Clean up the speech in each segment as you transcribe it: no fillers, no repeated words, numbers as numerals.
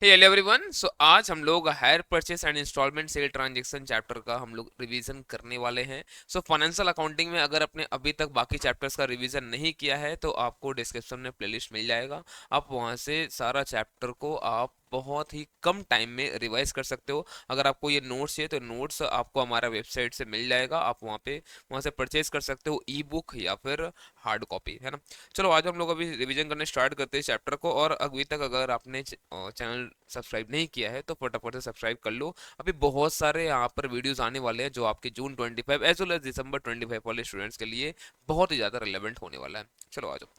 हे hello everyone. सो आज हम लोग hire purchase and instalment sale transaction chapter का हम लोग रिवीजन करने वाले हैं। सो फाइनेंशियल अकाउंटिंग में अगर आपने अभी तक बाकी चैप्टर्स का रिवीजन नहीं किया है तो आपको डिस्क्रिप्शन में प्लेलिस्ट मिल जाएगा। आप वहां से सारा चैप्टर को आप बहुत ही कम टाइम में रिवाइज कर सकते हो। अगर आपको ये नोट्स चाहिए तो नोट्स आपको हमारा वेबसाइट से मिल जाएगा। आप वहाँ से परचेज कर सकते हो, ई बुक या फिर हार्ड कॉपी, है ना। चलो आज हम लोग अभी रिवीजन करने स्टार्ट करते हैं चैप्टर को। और अभी तक अगर आपने चैनल सब्सक्राइब नहीं किया है तो फटाफट से सब्सक्राइब कर लो। अभी बहुत सारे यहाँ पर वीडियोस आने वाले हैं जो आपके जून 25 एज वेल एज दिसंबर 25 वाले स्टूडेंट्स के लिए बहुत ही ज़्यादा रिलेवेंट होने वाला है। चलो आ जाओ।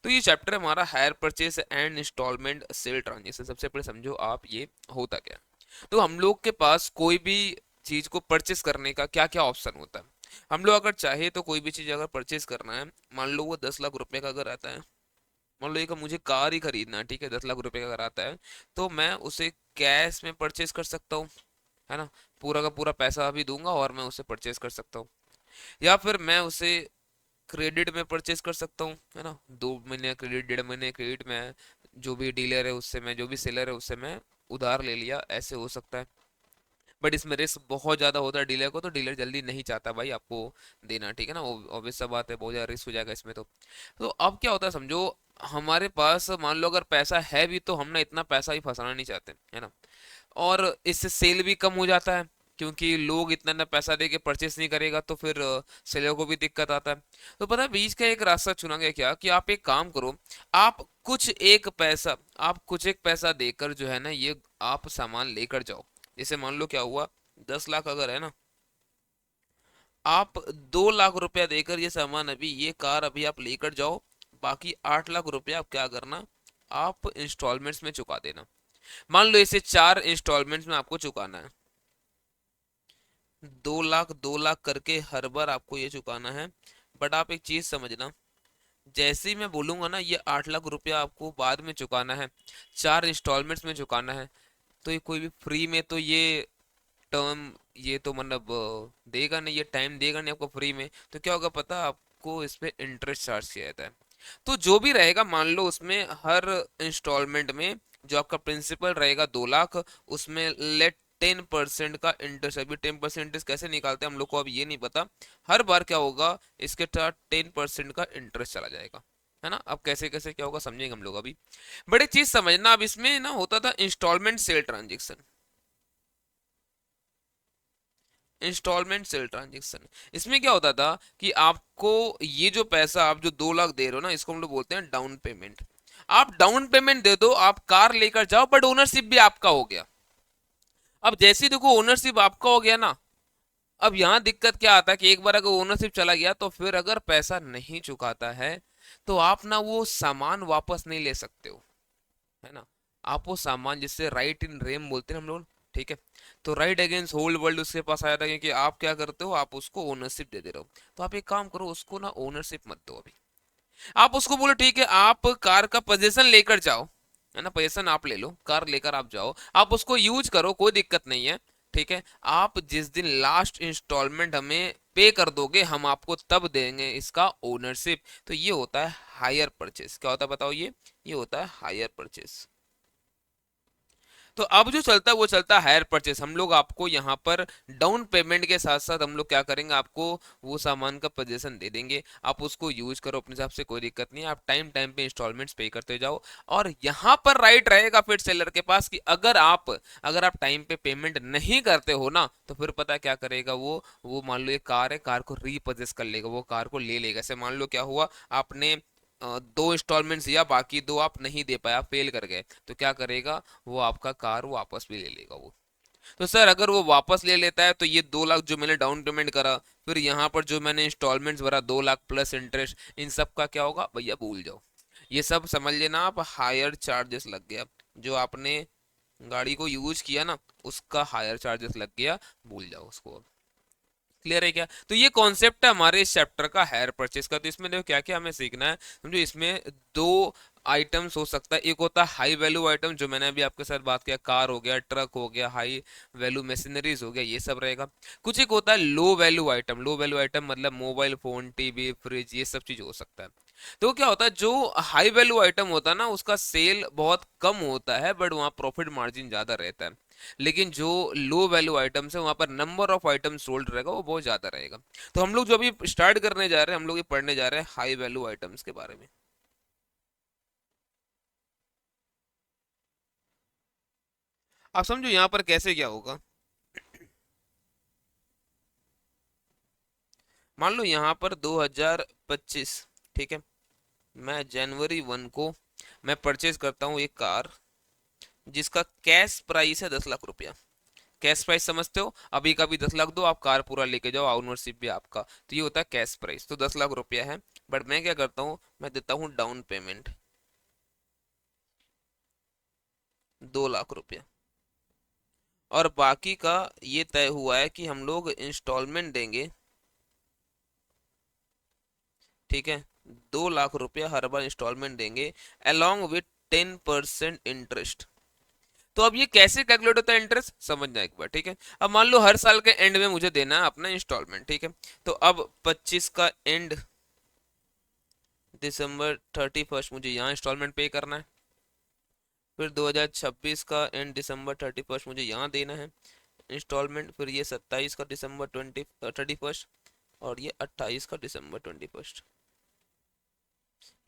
तो ये चैप्टर है हमारा hire purchase and instalment sale transaction. सबसे पहले समझो आप ये होता क्या। तो हम लोग के पास कोई भी चीज को परचेस करने का क्या क्या ऑप्शन होता है। हम लोग अगर चाहे तो कोई भी चीज अगर परचेस करना है, मान लो वो 10 लाख रुपए का अगर आता है, मान लो एक मुझे कार ही खरीदना है, ठीक है, 10 लाख रुपए का अगर आता है तो मैं उसे कैश में परचेस कर सकता हूँ, है ना। पूरा का पूरा पैसा भी दूंगा और मैं उसे परचेस कर सकता हूँ। या फिर मैं उसे क्रेडिट में परचेस कर सकता हूँ, है ना। 2 महीने क्रेडिट, 1.5 महीने क्रेडिट में, जो भी डीलर है उससे मैं, जो भी सेलर है उससे मैं उधार ले लिया, ऐसे हो सकता है। बट इसमें रिस्क बहुत ज्यादा होता है डीलर को, तो डीलर जल्दी नहीं चाहता भाई आपको देना, ठीक है ना। ऑब्वियस सा बात है, बहुत ज्यादा रिस्क हो जाएगा इसमें। तो अब क्या होता है समझो, हमारे पास मान लो अगर पैसा है भी तो हम ना इतना पैसा ही फंसाना नहीं चाहते, है ना। और इससे सेल भी कम हो जाता है, क्योंकि लोग इतना ना पैसा दे के परचेस नहीं करेगा तो फिर सेलर को भी दिक्कत आता है। तो पता है बीच का एक रास्ता चुना गया क्या, कि आप एक काम करो, आप कुछ एक पैसा देकर जो है ना ये आप सामान लेकर जाओ। जैसे मान लो क्या हुआ, 10 लाख अगर है ना, आप 2 लाख रुपया देकर ये सामान अभी, ये कार अभी आप लेकर जाओ। बाकी 8 लाख रुपया आप क्या करना, आप इंस्टॉलमेंट्स में चुका देना। मान लो इसे 4 इंस्टॉलमेंट्स में आपको चुकाना है। 2 लाख 2 लाख करके हर बार आपको ये चुकाना है। बट आप एक चीज समझना, जैसे ही मैं बोलूंगा ना ये 8 लाख रुपया आपको बाद में चुकाना है, 4 इंस्टॉलमेंट्स में चुकाना है, तो ये कोई भी फ्री में तो ये टर्म, ये तो मतलब देगा नहीं, ये टाइम देगा नहीं आपको फ्री में। तो क्या होगा पता, आपको इस पे इंटरेस्ट चार्ज किया जाता है। तो जो भी रहेगा, मान लो उसमें हर इंस्टॉलमेंट में जो आपका प्रिंसिपल रहेगा 2 लाख, उसमें लेट 10% का इंटरेस्ट। अभी 10% इंटरेस्ट कैसे निकालते हैं हम लोग को अब ये नहीं पता। हर बार क्या होगा, इसके साथ 10% का इंटरेस्ट चला जाएगा, है ना। अब कैसे कैसे क्या होगा समझेंगे हम लोग अभी। बड़ी चीज समझना, अब इसमें ना होता था instalment sale transaction. Instalment sale transaction, इसमें क्या होता था कि आपको ये जो पैसा आप जो 2 लाख दे रहे हो ना, इसको हम लोग बोलते हैं डाउन पेमेंट। आप डाउन पेमेंट दे दो, आप कार लेकर जाओ, बट ओनरशिप भी आपका हो गया। अब जैसे ही देखो ओनरशिप आपका हो गया ना, अब यहाँ दिक्कत क्या आता है कि एक बार अगर ओनरशिप चला गया तो फिर अगर पैसा नहीं चुकाता है तो आप ना वो सामान वापस नहीं ले सकते हो, है ना। आप वो सामान, जिससे राइट इन रेम बोलते हैं हम लोग, ठीक है, तो राइट अगेंस्ट होल वर्ल्ड उसके पास आया था, क्योंकि आप क्या करते हो, आप उसको ओनरशिप दे दे रहे हो। तो आप एक काम करो, उसको ना ओनरशिप मत दो अभी। आप उसको बोलो ठीक है, आप कार का पोजीशन लेकर जाओ, है ना, पोजीशन आप ले लो, कार लेकर आप जाओ, आप उसको यूज करो, कोई दिक्कत नहीं है, ठीक है। आप जिस दिन लास्ट इंस्टॉलमेंट हमें पे कर दोगे, हम आपको तब देंगे इसका ओनरशिप। तो ये होता है हायर परचेस। क्या होता है बताओ, ये होता है हायर परचेस। तो अब जो चलता है वो चलता है हायर परचेस। हम लोग आपको यहाँ पर डाउन पेमेंट के साथ साथ हम लोग क्या करेंगे, आपको वो सामान का पोजीशन दे देंगे, आप उसको यूज करो अपने हिसाब से, कोई दिक्कत नहीं है। आप टाइम टाइम पे इंस्टॉलमेंट्स पे करते जाओ। और यहाँ पर राइट रहेगा फिर सेलर के पास कि अगर आप टाइम पे पेमेंट नहीं करते हो ना, तो फिर पता है क्या करेगा वो मान लो ये कार है, कार को रीपोजेस कर लेगा, वो कार को ले लेगा। ऐसे मान लो क्या हुआ, आपने 2 इंस्टॉलमेंट्स दिया, बाकी 2 आप नहीं दे पाया, फेल कर गए, तो क्या करेगा, वो आपका कार वापस भी ले लेगा वो। तो सर अगर वो वापस ले लेता है तो ये 2 लाख जो मैंने डाउन पेमेंट करा, फिर यहाँ पर जो मैंने इंस्टॉलमेंट्स भरा 2 लाख प्लस इंटरेस्ट, इन सब का क्या होगा भैया, भूल जाओ। ये सब समझ लेना आप, हायर चार्जेस लग गया। जो आपने गाड़ी को यूज किया ना, उसका हायर चार्जेस लग गया, भूल जाओ उसको अब। क्लियर है क्या? तो ये कॉन्सेप्ट है हमारे इस चैप्टर का हायर परचेज का। तो इसमें देखो क्या क्या हमें सीखना है, समझो। इसमें दो आइटम्स हो सकता है, एक होता है हाई वैल्यू आइटम, जो मैंने अभी आपके साथ बात किया, कार हो गया, ट्रक हो गया, हाई वैल्यू मशीनरीज हो गया, ये सब रहेगा। कुछ एक होता है low value item, low value item मतलब मोबाइल फोन, टीवी, फ्रिज, ये सब चीज हो सकता है। तो क्या होता है, जो हाई वैल्यू आइटम होता है ना, उसका सेल बहुत कम होता है, बट वहाँ प्रॉफिट मार्जिन ज्यादा रहता है। लेकिन जो लो वैल्यू आइटम्स है, वहां पर नंबर ऑफ आइटम सोल्ड रहेगा, वो बहुत ज्यादा रहेगा। तो हम लोग जो अभी स्टार्ट करने जा रहे हैं, हम लोग ये पढ़ने जा रहे हैं हाई वैल्यू आइटम्स के बारे में। आप समझो यहाँ पर कैसे क्या होगा। मान लो यहाँ पर 2025, ठीक है, मैं जनवरी 1 को मैं परचेज करता हूँ एक कार, जिसका कैश प्राइस है 10 लाख रुपया। कैश प्राइस समझते हो, अभी का भी 10 लाख दो, आप कार पूरा लेके जाओ, ओनरशिप भी आपका। तो ये होता है कैश प्राइस, तो 10 लाख रुपया है। बट मैं क्या करता हूँ, मैं देता हूँ डाउन पेमेंट 2 लाख रुपया, और बाकी का ये तय हुआ है कि हम लोग इंस्टॉलमेंट देंगे, ठीक है। 2 लाख रुपया हर बार इंस्टॉलमेंट देंगे, अलोंग विथ 10% इंटरेस्ट। तो अब ये कैसे कैलकुलेट होता है इंटरेस्ट, समझना एक बार, ठीक है। अब मान लो हर साल के एंड में मुझे देना है अपना इंस्टॉलमेंट, ठीक है। तो अब 25 का एंड, December 31 मुझे यहाँ इंस्टॉलमेंट पे करना है। फिर 2026 का एंड December 31 मुझे यहाँ देना है इंस्टॉलमेंट। फिर ये 27 का December 31, और ये 28 का December 31,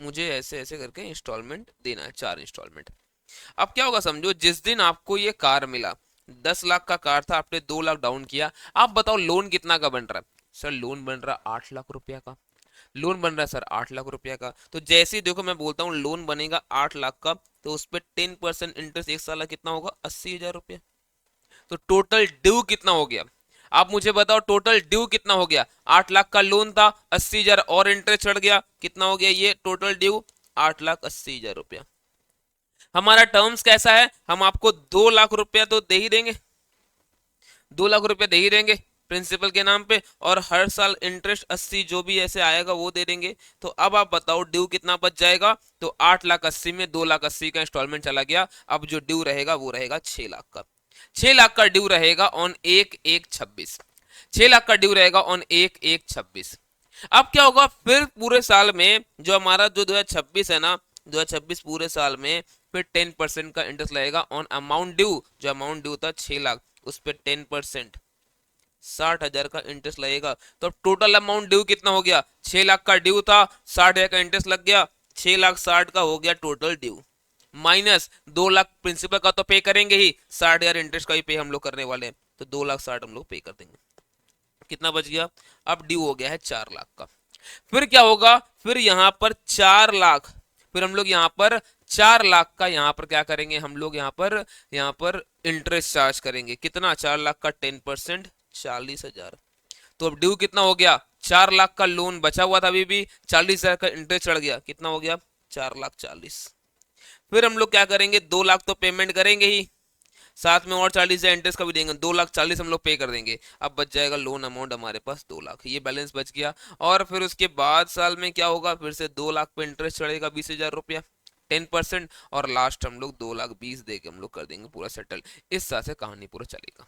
मुझे ऐसे ऐसे करके इंस्टॉलमेंट देना है, 4 इंस्टॉलमेंट। अब क्या होगा समझो, जिस दिन आपको ये कार मिला, 10 लाख का कार था, आपने 2 लाख डाउन किया। आप बताओ लोन कितना का बन रहा है? सर लोन बन रहा है 8 लाख रुपया का। लोन बन रहा है सर 8 लाख रुपया का। तो जैसे ही देखो मैं बोलता हूँ लोन बनेगा 8 लाख का, तो उस पर 10% इंटरेस्ट एक साल का कितना होगा, 80 हजार रुपया। तो टोटल ड्यू कितना हो गया, आप मुझे बताओ, टोटल ड्यू कितना हो गया? 8 लाख का लोन था, 80 हजार और इंटरेस्ट चढ़ गया, कितना हो गया ये टोटल ड्यू? 8 लाख 80 हजार रुपया। हमारा टर्म्स कैसा है, हम आपको 2 लाख रुपया तो दे ही देंगे, 2 लाख रुपया दे ही देंगे प्रिंसिपल के नाम पे, और हर साल इंटरेस्ट 80 जो भी ऐसे आएगा वो दे देंगे। तो अब आप बताओ ड्यू कितना बच जाएगा? तो 8 लाख 80 में 2 लाख 80 का इंस्टॉलमेंट चला गया, अब जो ड्यू रहेगा वो रहेगा 6 लाख का। 6 लाख का ड्यू रहेगा ऑन 1/1/26। 6 लाख का ड्यू रहेगा ऑन 1/1/26। अब क्या होगा फिर पूरे साल में, जो हमारा जो 2026 है ना, 2026 पूरे साल में फिर 10% का इंटरेस्ट लगेगा ऑन अमाउंट ड्यू। जो अमाउंट ड्यू था 6 लाख, उस पर 10% 60 हजार का इंटरेस्ट लगेगा। तो अब टोटल अमाउंट ड्यू कितना हो गया? 6 लाख का ड्यू था, 60 हजार का इंटरेस्ट लग गया, 6 लाख 60 का हो गया total due. Minus 2 lakh principal का तो पे करेंगे ही, 60 हजार इंटरेस्ट का भी पे हम लोग करने वाले हैं, तो 2 लाख 60 हम लोग पे कर देंगे। कितना बच गया? अब ड्यू हो गया है 4 लाख का। फिर क्या होगा, फिर यहाँ पर 4 लाख, फिर हम लोग यहाँ पर 4 लाख का यहाँ पर क्या करेंगे, हम लोग यहाँ पर इंटरेस्ट चार्ज करेंगे। कितना? 4 लाख का 10%, 40 हजार। तो अब ड्यू कितना हो गया? 4 लाख का लोन बचा हुआ था अभी भी, 40 हजार का इंटरेस्ट चढ़ गया, कितना हो गया? 4 लाख 40। फिर हम लोग क्या करेंगे, 2 लाख तो पेमेंट करेंगे ही, साथ में और 40 हजार इंटरेस्ट का भी देंगे, 2 लाख 40 हम लोग पे कर देंगे। अब बच जाएगा लोन अमाउंट हमारे पास 2 लाख, ये बैलेंस बच गया। और फिर उसके बाद साल में क्या होगा, फिर से 2 लाख पे इंटरेस्ट चढ़ेगा 20 हजार रुपया, 10%, और लास्ट हम लोग 2 लाख 20 दे के हम लोग कर देंगे पूरा सेटल। इस तरह से कहानी पूरा चलेगा।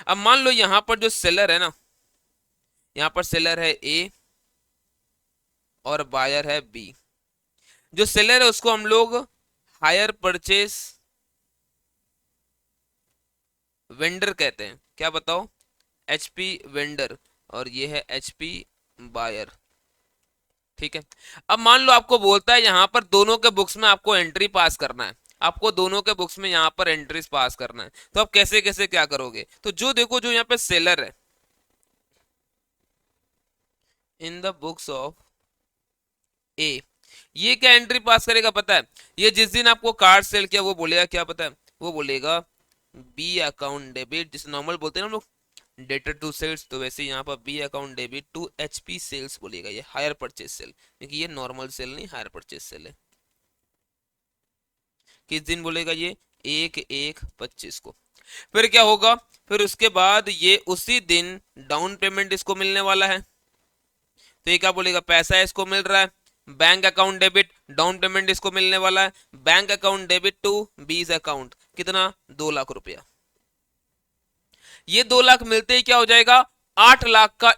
अब मान लो यहाँ पर जो सेलर है ना, यहाँ पर सेलर है ए और बायर है बी। जो सेलर है उसको हम लोग हायर परचेस वेंडर कहते हैं। क्या बताओ? एचपी वेंडर, और ये है एचपी बायर, ठीक है। अब मान लो आपको बोलता है यहाँ पर दोनों के बुक्स में आपको एंट्री पास करना है, आपको दोनों के बुक्स में यहाँ पर एंट्रीज पास करना है। तो आप कैसे कैसे क्या करोगे? तो जो देखो, जो यहाँ पे सेलर है, इन द बुक्स ऑफ ए, ये क्या एंट्री पास करेगा पता है? ये जिस दिन आपको कार्ड सेल किया वो बोलेगा क्या पता है? वो बोलेगा बी अकाउंट डेबिट, जिसे नॉर्मल बोलते हैं ना हम लोग, डेटर टू सेल्स। तो वैसे यहाँ पर B account debit to HP sales बोलेगा, ये हायर परचेज सेल, क्योंकि ये नॉर्मल सेल नहीं, हायर परचेज सेल है। किस दिन बोलेगा ये? 1/1/25 को। फिर क्या होगा, फिर उसके बाद ये उसी दिन डाउन पेमेंट इसको मिलने वाला है, तो ये क्या बोलेगा, पैसा इसको मिल रहा है, bank account debit, down payment इसको मिलने वाला है, बैंक अकाउंट डेबिट टू बीस अकाउंट, कितना, 2 लाख रुपया। ये 2 लाख मिलते ही क्या हो जाएगा, 8 लाख का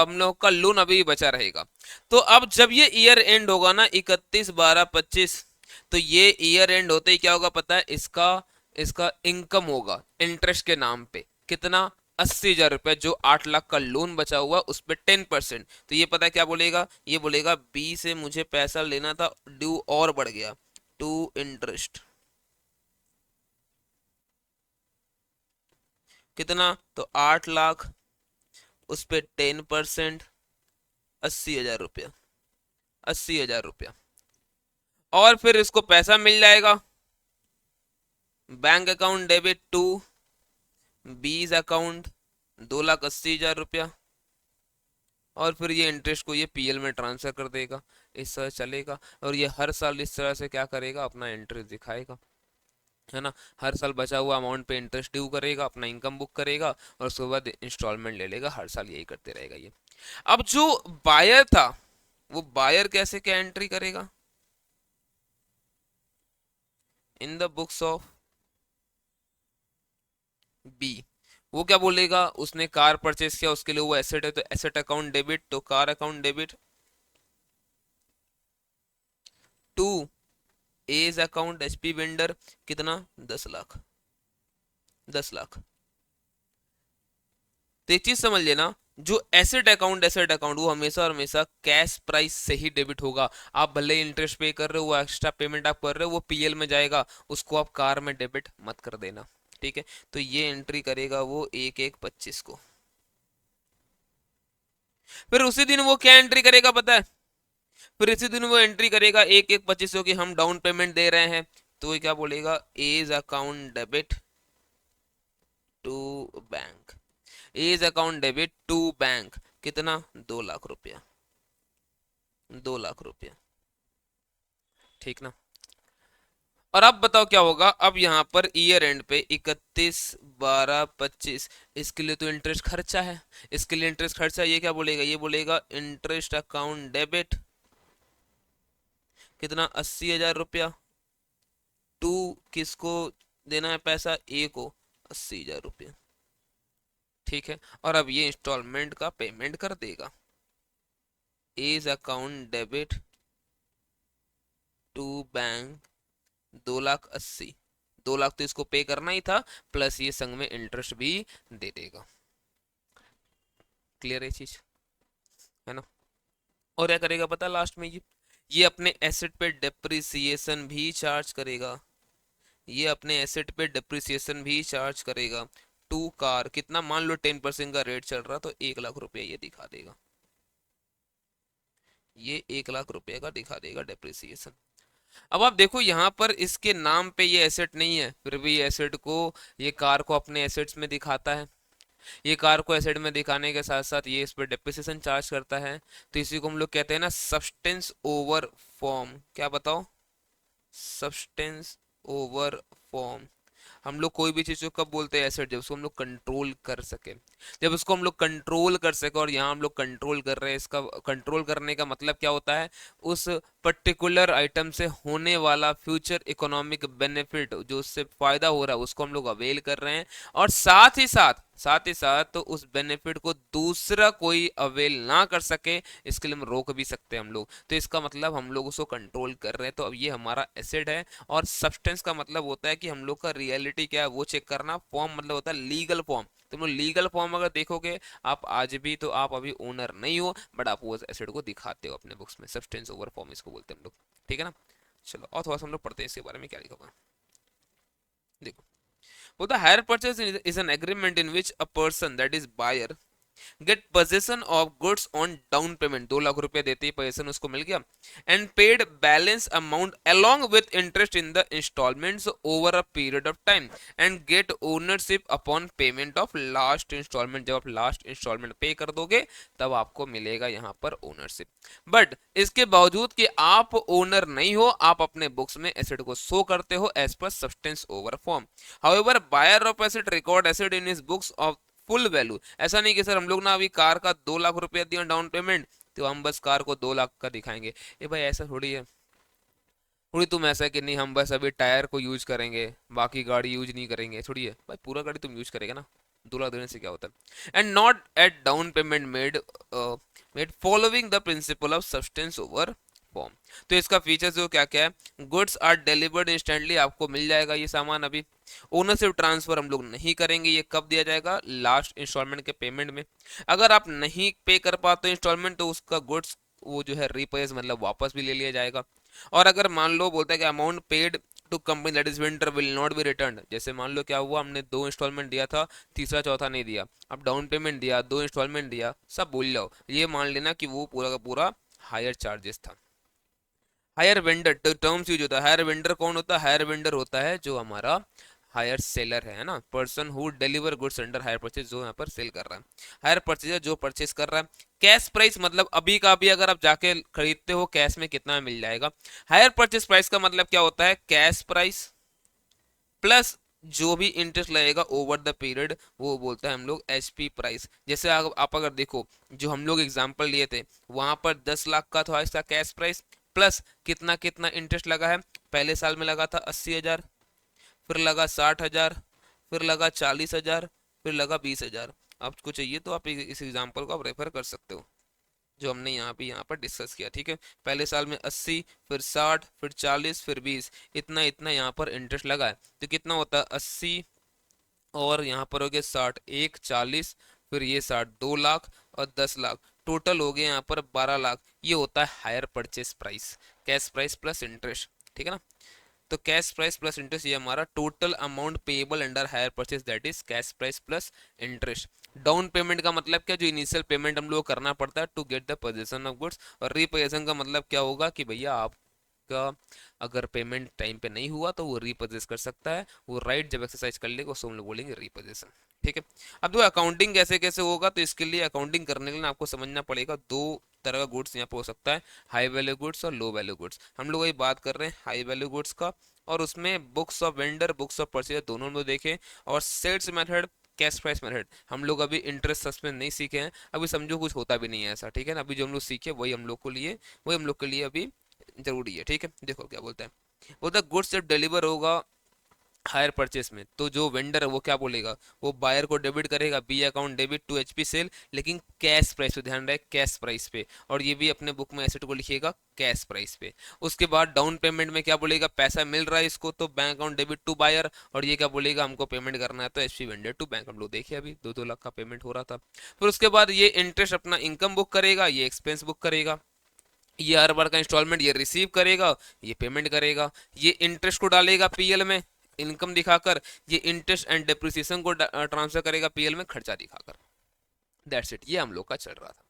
हम लोग का लोन अभी बचा रहेगा। तो अब जब ये ईयर एंड होगा ना, 31/12/25, तो ये ईयर एंड होते ही क्या होगा पता है, इसका इसका इनकम होगा इंटरेस्ट के नाम पे, कितना, 80,000 रुपया, जो 8 लाख का लोन बचा हुआ उस पर 10%। तो ये पता है क्या बोलेगा, ये बोलेगा बी से मुझे पैसा लेना था, ड्यू और बढ़ गया, टू इंटरेस्ट, कितना, तो 8 लाख, उस पे 10%, 80,000 रुपया, 80,000 रुपया। और फिर इसको पैसा मिल जाएगा, बैंक अकाउंट डेबिट टू बीस अकाउंट, 2,80,000 रुपया। और फिर ये इंटरेस्ट को ये पीएल में ट्रांसफर कर देगा, इस तरह चलेगा। और ये हर साल इस तरह से क्या करेगा, अपना इंटरेस्ट दिखाएगा, है ना, हर साल बचा हुआ अमाउंट पे इंटरेस्ट ड्यू करेगा, अपना इनकम बुक करेगा, और उसके बाद इंस्टॉलमेंट ले लेगा, हर साल यही करते रहेगा ये। अब जो बायर था, वो बायर कैसे क्या एंट्री करेगा, in the books of B, वो क्या बोलेगा, उसने कार परचेस किया, उसके लिए वो एसेट है, तो एसेट अकाउंट डेबिट, तो car account debit to A's account HP vendor, कितना, 10 लाख, 10 लाख। तो एक चीज समझ लेना, जो एसेट अकाउंट वो हमेशा और हमेशा कैश प्राइस से ही डेबिट होगा। आप भले इंटरेस्ट पे कर रहे हो, वो एक्स्ट्रा पेमेंट आप कर रहे हो, वो पीएल में जाएगा, उसको आप कार में डेबिट मत कर देना, ठीक है। तो ये एंट्री करेगा वो 1/1/25 को। फिर उसी दिन वो क्या एंट्री करेगा पता है, फिर इसी दिन वो एंट्री करेगा 1/1/25 को, कि हम डाउन पेमेंट दे रहे हैं, तो ये क्या बोलेगा, A's account debit to bank, A's account debit to bank, कितना, 2 लाख रुपया, 2 लाख रुपया, ठीक ना। और अब बताओ क्या होगा, अब यहाँ पर ईयर एंड पे 31/12/25, इसके लिए तो इंटरेस्ट खर्चा है, इसके लिए इंटरेस्ट खर्चा, ये क्या बोलेगा, ये बोलेगा इंटरेस्ट अकाउंट डेबिट, कितना, 80,000 रुपया, टू किसको देना है पैसा, ए को, 80,000 रुपया, ठीक है। और अब ये इंस्टॉलमेंट का पेमेंट कर देगा, A's account debit to bank, 2,80,000, 2 lakh तो इसको पे करना ही था, प्लस ये संग में इंटरेस्ट भी दे देगा। क्लियर है चीज, है ना। और क्या करेगा पता लास्ट में, ये अपने एसेट पे डेप्रिसिएशन भी चार्ज करेगा, ये अपने एसेट पे डेप्रिसिएशन भी चार्ज करेगा, टू कार, कितना, मान लो 10% का रेट चल रहा, तो 1 लाख रुपया ये दिखा देगा, ये 1 लाख रुपए का दिखा देगा डेप्रिसिएशन। अब आप देखो यहाँ पर इसके नाम पे ये एसेट नहीं है, फिर भी एसेट को, ये कार को अपने एसेट्स में दिखाता है, ये कार को एसेट में दिखाने के साथ साथ ये इस पर डेप्रिसिएशन चार्ज करता है। तो इसी को हम लोग कहते हैं ना सब्सटेंस ओवर फॉर्म, क्या बताओ, सब्सटेंस ओवर फॉर्म। हम लोग कोई भी चीज को कब बोलते हैं, एसेट, जब उसको हम लोग कंट्रोल कर सके, जब उसको हम लोग कंट्रोल कर सके। और यहाँ हम लोग कंट्रोल कर रहे हैं, इसका कंट्रोल करने का मतलब क्या होता है, उस पर्टिकुलर आइटम से होने वाला फ्यूचर इकोनॉमिक बेनिफिट, जो उससे फायदा हो रहा है उसको हम लोग अवेल कर रहे हैं, और साथ ही साथ तो उस बेनिफिट को दूसरा कोई अवेल ना कर सके, इसके लिए हम रोक भी सकते हैं हम लोग। तो इसका मतलब हम लोग उसको कंट्रोल कर रहे हैं, तो अब ये हमारा एसेट है। और सब्सटेंस का मतलब होता है कि हम लोग का रियलिटी क्या है वो चेक करना, फॉर्म मतलब होता है लीगल फॉर्म। तुम लोग लीगल फॉर्म अगर देखोगे, आप आज भी, तो आप अभी ओनर नहीं हो, बट आप वो एसेट को दिखाते हो अपने बुक्स में, सब्सटेंस ओवर फॉर्म इसको बोलते हैं हम लोग, ठीक है ना। चलो और थोड़ा सा हम लोग पढ़ते हैं इसके बारे में क्या लिखा हुआ है, देखो। वो the hire purchase is an agreement in which a person that is buyer get possession of goods on down payment, 2 lakh रुपया देते ही पोजेशन उसको मिल गया, and paid balance amount along with interest in the installments over a period of time, and get ownership upon payment of last installment, जब आप last instalment पे कर दोगे तब आपको मिलेगा यहाँ पर ओनरशिप। बट इसके बावजूद कि आप ओनर नहीं हो, आप अपने बुक्स में एसेट को शो करते हो as per substance over form. However buyer of asset record asset in his books of full value. ऐसा नहीं कि सर हम लोग ना अभी कार का 2 लाख रुपया दिया डाउन पेमेंट, तो हम बस कार को 2 लाख का दिखाएंगे। ये भाई ऐसा थोड़ी है, थोड़ी तुम ऐसा है कि नहीं हम बस अभी टायर को यूज करेंगे बाकी गाड़ी यूज नहीं करेंगे, थोड़ी है भाई, पूरा गाड़ी तुम यूज करेगा ना, 2 लाख देने से क्या होता है। And not at down payment made following the principle of substance over form. तो इसका फीचर्स जो क्या क्या है, गुड्स आर डिलीवर्ड इंस्टेंटली, आपको मिल जाएगा ये सामान अभी। ओनरशिप ट्रांसफर हम लोग नहीं करेंगे, ये कब दिया जाएगा, लास्ट इंस्टॉलमेंट के पेमेंट में। अगर आप नहीं पे कर पाते इंस्टॉलमेंट तो उसका गुड्स वो जो है रीपर्चेज मतलब वापस भी ले लिया जाएगा। और अगर मान लो बोलता है कि amount paid to company that is vendor will not be return, जैसे मान लो क्या हुआ हमने 2 इंस्टॉलमेंट दिया था, तीसरा चौथा नहीं दिया, अब डाउन पेमेंट दिया 2 इंस्टॉलमेंट दिया, सब भूल जाओ, ये मान लेना कि वो पूरा का पूरा हायर चार्जेस था। हायर वेंडर टर्म्स यूज होता है, हायर वेंडर कौन होता है, हायर वेंडर होता है जो हमारा हायर सेलर है ना, person who deliver goods under hire purchase, जो यहाँ पर सेल कर रहा है, हायर परचेजर जो परचेज कर रहा है। कैश प्राइस मतलब अभी का अभी अगर आप जाके खरीदते हो कैश में कितना मिल जाएगा। हायर परचेज प्राइस का मतलब क्या होता है, कैश प्राइस प्लस जो भी इंटरेस्ट लगेगा ओवर द पीरियड, वो बोलता है हम लोग एचपी प्राइस। जैसे आप अगर देखो जो हम लोग एग्जांपल लिए थे वहां पर 10 लाख का था इसका कैश प्राइस, प्लस कितना कितना इंटरेस्ट लगा है, पहले साल में लगा था 80,000, फिर लगा 60,000, फिर लगा 40,000, फिर लगा 20,000। आपको चाहिए तो आप इस एग्जाम्पल को आप रेफर कर सकते हो जो हमने यहाँ पर डिस्कस किया, ठीक है। पहले साल में 80, फिर 60, फिर 40, फिर 20, इतना इतना यहाँ पर इंटरेस्ट लगा है, तो कितना होता है 80 और यहाँ पर हो गया 60, 40, फिर ये 60, 2 लाख और 10 लाख, टोटल हो गया यहाँ पर 12 लाख। ये होता है hire purchase price, cash price plus interest, ठीक है ना। तो कैश प्राइस प्लस इंटरेस्ट ये हमारा total amount payable under hire purchase, that is cash price plus interest. Down payment का मतलब क्या, जो इनिशियल पेमेंट हम लोग करना पड़ता है to get the possession of goods. और रीपोजीशन का मतलब क्या होगा कि भैया आपका अगर पेमेंट टाइम पे नहीं हुआ तो वो रीपोजेस कर सकता है, वो राइट जब एक्सरसाइज कर लेगा उसको हम लोग बोलेंगे रीपोजेशन, ठीक है। अब देखो अकाउंटिंग कैसे कैसे होगा, तो इसके लिए अकाउंटिंग करने के लिए आपको समझना पड़ेगा दो तरह का गुड्स यहाँ पे हो सकता है, हाई वैल्यू गुड्स और लो वैल्यू गुड्स। हम लोग वही बात कर रहे हैं हाई वैल्यू गुड्स का, और उसमें books of vendor books of purchase दोनों हम लोग देखें, और sales method cash price method हम लोग अभी इंटरेस्ट सस्पेंस नहीं सीखे हैं, अभी समझो कुछ होता भी नहीं है ऐसा, ठीक है ना। अभी जो हम लोग सीखे वही हम लोग को लिए, वही हम लोग के लिए अभी जरूरी है, ठीक है। देखो क्या बोलता है, बोलता है गुड्स जब डिलीवर होगा हायर परचेस में, तो जो वेंडर है वो क्या बोलेगा, वो बायर को डेबिट करेगा, B account debit to HP sale, लेकिन कैश प्राइस पे ध्यान रहे, कैश प्राइस पे, और ये भी अपने बुक में एसेट को लिखिएगा कैश प्राइस पे। उसके बाद डाउन पेमेंट में क्या बोलेगा, पैसा मिल रहा है इसको तो bank account debit to buyer, और ये क्या बोलेगा हमको पेमेंट करना है तो एचपी वेंडर टू बैंक। हम लोग देखिए अभी 2-2 लाख का पेमेंट हो रहा था। फिर उसके बाद ये इंटरेस्ट अपना इनकम बुक करेगा, ये एक्सपेंस बुक करेगा, ये हर बार का इंस्टॉलमेंट ये रिसीव करेगा, ये पेमेंट करेगा, ये इंटरेस्ट को डालेगा पीएल में इनकम दिखाकर, ये इंटरेस्ट एंड डेप्रिसिएशन को ट्रांसफर करेगा पीएल में खर्चा दिखाकर। दैट्स इट, ये हम लोग का चल रहा था,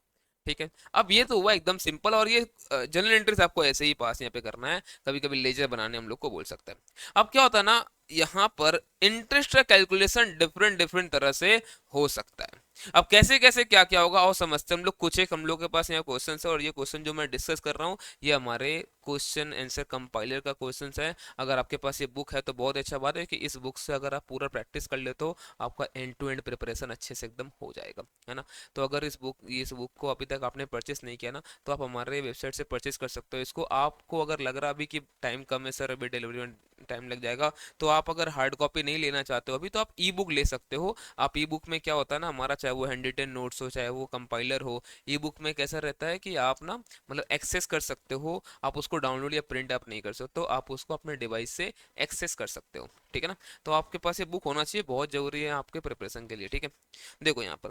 ठीक है। अब ये तो हुआ एकदम सिंपल, और ये जनरल एंट्रीज आपको ऐसे ही पास यहाँ पे करना है, कभी कभी लेजर बनाने हम लोग को बोल सकते हैं। अब क्या होता है ना, यहाँ पर इंटरेस्ट का कैलकुलेशन डिफरेंट डिफरेंट तरह से हो सकता है। अब कैसे कैसे क्या क्या होगा और समझते हैं हम लोग। कुछ एक हम लोग के पास यहाँ क्वेश्चन है, और ये क्वेश्चन जो मैं डिस्कस कर रहा हूँ ये हमारे क्वेश्चन आंसर कंपाइलर का क्वेश्चन है। अगर आपके पास ये बुक है तो बहुत अच्छा बात है कि इस बुक से अगर आप पूरा प्रैक्टिस कर लेते हो आपका एंड टू एंड प्रिपरेशन अच्छे से एकदम हो जाएगा, है ना। तो अगर इस बुक को अभी तक आपने परचेस नहीं किया ना, तो आप हमारे वेबसाइट से परचेस कर सकते हो इसको। आपको अगर लग रहा अभी कि टाइम कम है सर, अभी डिलीवरी में टाइम लग जाएगा, तो आप अगर हार्ड कॉपी नहीं लेना चाहते हो अभी, तो आप ई बुक ले सकते हो। आप ई बुक में क्या होता है ना हमारा, चाहे वो हैंड रिटन नोट्स हो चाहे वो कंपाइलर हो, ई बुक में कैसा रहता है कि आप ना मतलब एक्सेस कर सकते हो, आप उसको डाउनलोड या प्रिंट आप नहीं कर सकते हो, आप उसको अपने डिवाइस से एक्सेस कर सकते हो, ठीक है ना। तो आपके पास ये बुक होना चाहिए, बहुत जरूरी है आपके प्रिपरेशन के लिए, ठीक है। देखो यहाँ पर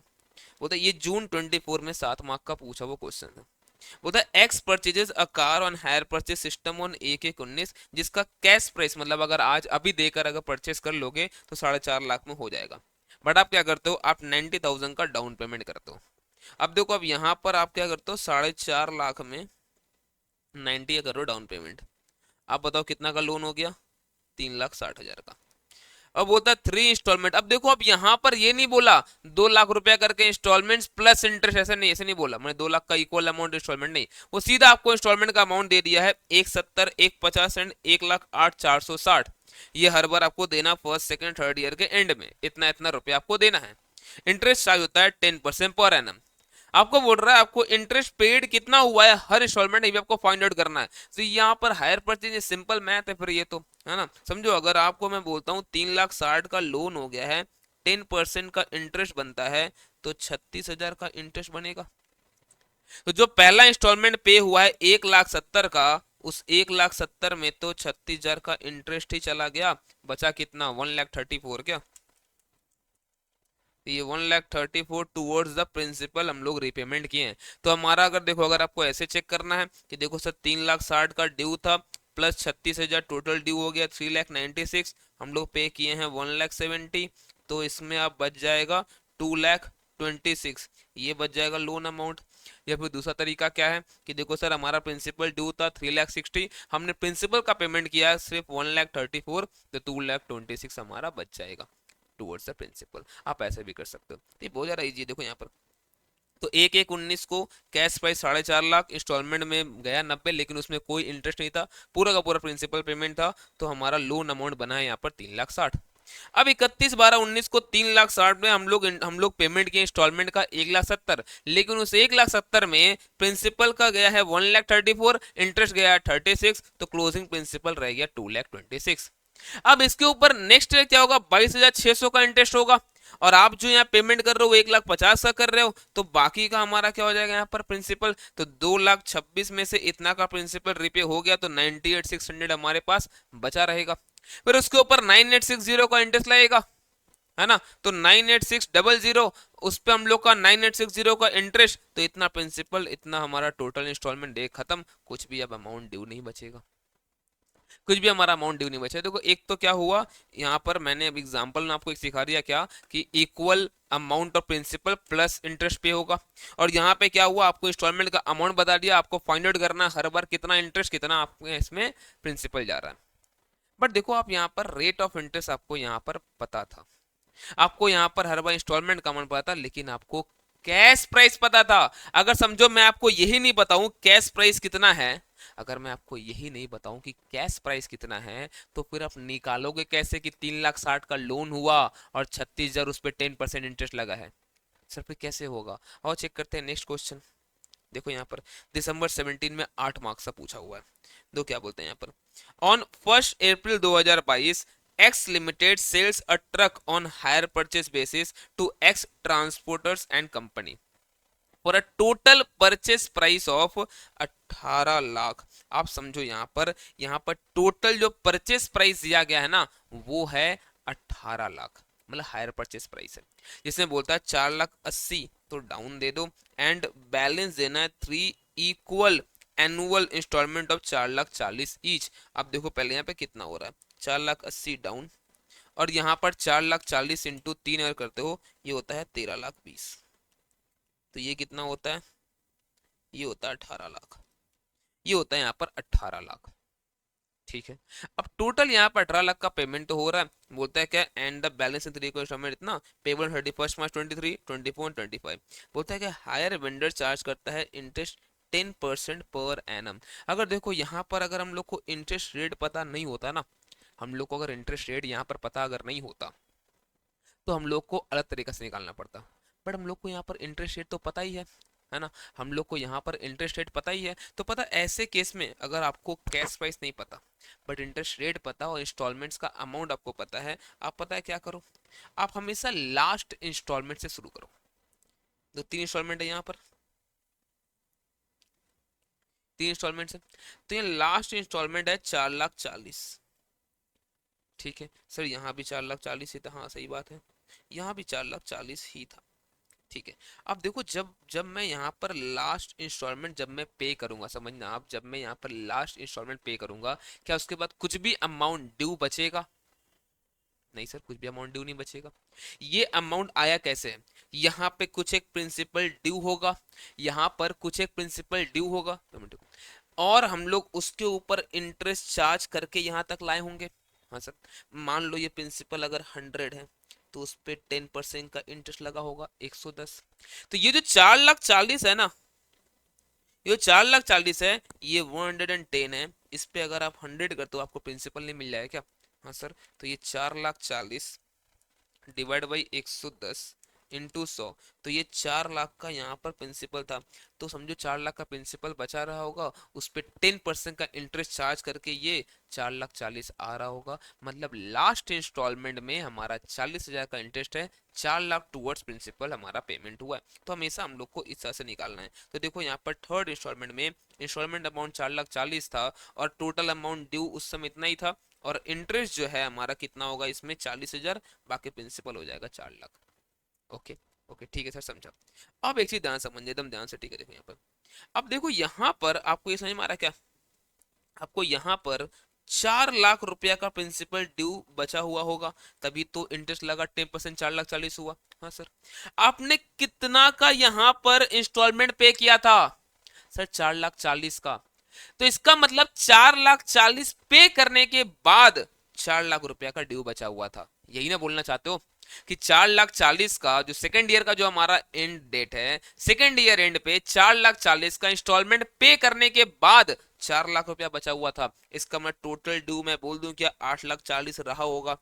बोलता है ये जून 24 में 7 मार्क का पूछा वो क्वेश्चन है। बोलता है x purchases a car on hire purchase system on 1/1/19, जिसका कैश प्राइस मतलब अगर आज अभी देकर अगर परचेस कर लोगे तो 4.5 लाख में हो जाएगा। बट आप क्या करते हो, आप 90,000 का डाउन पेमेंट करते हो, अब देखो, अब यहाँ पर आप क्या करते हो, 4.5 लाख में 90 करो डाउन पेमेंट। आप बताओ कितना का लोन हो गया, 3,60,000 का। अब बोलता है 3 इंस्टॉलमेंट। अब देखो, अब यहाँ पर ये नहीं बोला 2 लाख रुपया करके इंस्टॉलमेंट प्लस इंटरेस्ट, ऐसे नहीं बोला। मैंने 2 लाख का इक्वल अमाउंट इंस्टॉलमेंट नहीं, वो सीधा आपको इंस्टॉलमेंट का अमाउंट दे दिया है, 1,70, 1,50 एंड 1,08,460। ये हर बार आपको देना फर्स्ट सेकंड थर्ड ईयर के एंड में, इतना इतना रुपया आपको देना है। इंटरेस्ट चार्ज होता है 10% पर एनम। आपको बोल रहा है आपको इंटरेस्ट पेड कितना हुआ है हर इंस्टॉलमेंट, ये भी आपको फाइंड आउट करना है। तो यहाँ पर हायर परचेज सिंपल मैथ है फिर ये तो, है ना। समझो, अगर आपको मैं बोलता हूँ 3,60,000 का लोन हो गया है, 10% का इंटरेस्ट बनता है, तो 36,000 का इंटरेस्ट बनेगा। तो जो पहला इंस्टॉलमेंट पे हुआ है 1,70,000 का, उस 1,70,000 में तो 36,000 का इंटरेस्ट ही चला गया, बचा कितना, 1,34,000 क्या। तो ये 1,34,000 टूवर्ड्स द प्रिंसिपल हम लोग रिपेमेंट किए हैं। तो हमारा अगर देखो, अगर आपको ऐसे चेक करना है कि देखो सर 3,60,000 का ड्यू था, प्लस 36,000 टोटल ड्यू हो गया 3,96,000, हम लोग पे किए हैं 1,70,000, तो इसमें आप बच जाएगा 2,26,000, ये बच जाएगा लोन अमाउंट। या फिर दूसरा तरीका क्या है कि देखो सर हमारा प्रिंसिपल ड्यू था 3,60,000, हमने प्रिंसिपल का पेमेंट किया सिर्फ 1,34,000, तो 2,26,000 हमारा बच जाएगा टुवर्ड्स द प्रिंसिपल। आप ऐसे भी कर सकते हो, तो ये बहुत ज्यादा इजी है। देखो यहाँ पर तो 1/1/19 को कैश प्राइस 4.5 लाख, इंस्टॉलमेंट में गया 90, लेकिन उसमें कोई इंटरेस्ट नहीं था, पूरा का पूरा प्रिंसिपल पेमेंट था, तो हमारा लोन अमाउंट बना है यहाँ पर 3,60,000। अब 31/12/19 को 3,60,000 में हम लोग पेमेंट किए इंस्टॉलमेंट का 1,70,000, लेकिन उस 1,70,000 में प्रिंसिपल का गया है 1,34,000, इंटरेस्ट गया है 36, तो क्लोजिंग प्रिंसिपल रह गया 2,26,000। अब इसके ऊपर नेक्स्ट ईयर क्या होगा, 22,600 का इंटरेस्ट होगा, और आप जो यहाँ पेमेंट कर रहे हो 1,50,000 का कर रहे हो, तो बाकी का हमारा क्या हो जाएगा यहाँ पर प्रिंसिपल, तो 2,26,000 में से इतना का प्रिंसिपल रिपे हो गया, तो 98,600 हमारे पास बचा रहेगा। फिर उसके ऊपर 9860 का इंटरेस्ट लगेगा, है ना, तो 98,600, उस पे हम लोग का 9860 का इंटरेस्ट, तो इतना प्रिंसिपल, इतना हमारा टोटल इंस्टॉलमेंट डे खत्म, कुछ भी अब अमाउंट ड्यू नहीं बचेगा, कुछ भी हमारा अमाउंट ड्यू नहीं बचा। देखो एक तो क्या हुआ यहाँ पर, मैंने अब एग्जांपल में आपको एक सिखा दिया क्या, कि equal amount of principal plus interest pay होगा, और यहाँ पे क्या हुआ, आपको इंस्टॉलमेंट का अमाउंट बता दिया, आपको फाइंड आउट करना हर बार कितना इंटरेस्ट कितना आपको इसमें प्रिंसिपल जा रहा है। बट देखो आप यहाँ पर रेट ऑफ इंटरेस्ट आपको यहाँ पर पता था, आपको यहाँ पर हर बार इंस्टॉलमेंट का अमाउंट पता था, लेकिन आपको कैश प्राइस पता था। अगर समझो मैं आपको यही नहीं बताऊं कैश प्राइस कितना है, अगर मैं आपको यही नहीं बताऊं कि कैश प्राइस कितना है, तो फिर आप निकालोगे कैसे कि 3,60,000 का लोन हुआ और 36,000 उस पर 10% इंटरेस्ट लगा है, सर फिर कैसे होगा। और चेक करते हैं नेक्स्ट क्वेश्चन। देखो यहाँ पर दिसंबर 17 में 8 मार्क्स का पूछा हुआ है। दो क्या बोलते हैं यहाँ पर, on 1 April 2022 X Limited sells a truck on hire purchase basis to X transporters and company for a total purchase price of 18 lakh. आप समझो यहाँ पर टोटल जो परचेस प्राइस दिया गया है ना, वो है 18 लाख, मतलब हायर परचेस प्राइस है। जिसमें बोलता है 4,80,000 तो डाउन दे दो, एंड बैलेंस देना है 3 equal annual installment of 4,40,000 each. अब देखो पहले यहाँ पे कितना हो रहा है, 4,80,000 डाउन, और यहाँ पर 4,40,000 इंटू 3 अगर करते हो, ये होता है 13,20,000, तो ये कितना होता है, ये होता है 18 लाख, ये होता है यहाँ पर 18 लाख। ठीक है, अब टोटल यहाँ पर 18 लाख का पेमेंट तो हो रहा है, बोलता है क्या, and the balance in 3 installment इतना पेबल 31 मार्च 23, 24, 25। बोलता है कि हायर वेंडर चार्ज करता है इंटरेस्ट 10% पर एनम। अगर देखो यहाँ पर अगर हम लोग को इंटरेस्ट रेट पता नहीं होता ना, हम लोग को अगर इंटरेस्ट रेट यहाँ पर पता अगर नहीं होता, तो हम लोग को अलग तरीके से निकालना पड़ता। बट हम लोग को यहाँ पर इंटरेस्ट रेट तो पता ही है ना, हम लोग को यहाँ पर इंटरेस्ट रेट पता ही है, तो पता ऐसे केस में अगर आपको कैश प्राइस नहीं पता बट इंटरेस्ट रेट पता और इंस्टॉलमेंट्स का अमाउंट आपको पता है, आप पता है क्या करो, आप हमेशा लास्ट इंस्टॉलमेंट से शुरू करो। तो 3 इंस्टॉलमेंट है यहाँ पर, 3 इंस्टॉलमेंट है, तो ये लास्ट इंस्टॉलमेंट है 4,40,000। ठीक है सर, यहाँ भी 4,40,000 ही था, हाँ सही बात है, यहाँ भी 4,40,000 ही था। ठीक है, अब देखो जब जब मैं यहाँ पर लास्ट इंस्टॉलमेंट जब मैं पे करूंगा, समझना आप, जब मैं यहाँ पर लास्ट इंस्टॉलमेंट पे करूंगा, क्या उसके बाद कुछ भी अमाउंट ड्यू बचेगा, नहीं सर, कुछ भी अमाउंट ड्यू नहीं बचेगा। ये अमाउंट आया कैसे? यहाँ पे कुछ एक प्रिंसिपल ड्यू होगा, यहाँ पर कुछ एक प्रिंसिपल ड्यू होगा, और हम लोग उसके ऊपर इंटरेस्ट चार्ज करके यहाँ तक लाए होंगे। हाँ सर, मान लो ये प्रिंसिपल अगर 100 है तो उस पे 10% का इंटरेस्ट लगा होगा 110। तो ये जो 4,40,000 है ना, ये 4,40,000 है, ये 110 है, इस पे अगर आप 100 करते हो आपको प्रिंसिपल नहीं मिल जाएगा क्या? हाँ सर, तो ये 4,40,000 डिवाइड बाई 110 इंटू 100, तो ये 4 लाख का यहाँ पर प्रिंसिपल था। तो समझो 4 लाख का प्रिंसिपल बचा रहा होगा, उस पर 10% का इंटरेस्ट चार्ज करके ये 4,40,000 आ रहा होगा। मतलब लास्ट इंस्टॉलमेंट में हमारा 40,000 का इंटरेस्ट है, 4 लाख टूवर्ड्स प्रिंसिपल हमारा पेमेंट हुआ है। तो हमेशा हम लोग को इस तरह से निकालना है। तो देखो यहाँ पर थर्ड इंस्टॉलमेंट में इंस्टॉलमेंट अमाउंट 4,40,000 था और टोटल अमाउंट ड्यू उस समय इतना ही था, और इंटरेस्ट जो है हमारा कितना होगा इसमें 40,000, बाकी प्रिंसिपल हो जाएगा 4 लाख। ओके, ओके ठीक है सर, समझा। अब एक चीज ध्यान समझिए, एकदम ध्यान से, ठीक है? देखो यहाँ पर, अब देखो यहाँ पर आपको ये समझ में आ रहा है क्या? आपको यहाँ पर 4 लाख रुपया का प्रिंसिपल ड्यू बचा हुआ होगा, तभी तो इंटरेस्ट लगा 10%, 4,40,000 हुआ। हाँ सर, आपने कितना का यहाँ पर इंस्टॉलमेंट पे किया था? सर 4,40,000 का। तो इसका मतलब 4,40,000 पे करने के बाद 4 लाख रुपया का ड्यू बचा हुआ था, यही ना बोलना चाहते हो? कि 4,40,000 का जो सेकेंड ईयर का जो हमारा एंड डेट है, सेकेंड ईयर एंड पे 4,40,000 का इंस्टॉलमेंट पे करने के बाद 4 लाख रुपया बचा हुआ था। इसका मैं टोटल ड्यू मैं बोल दूं क्या 8,40,000 रहा होगा?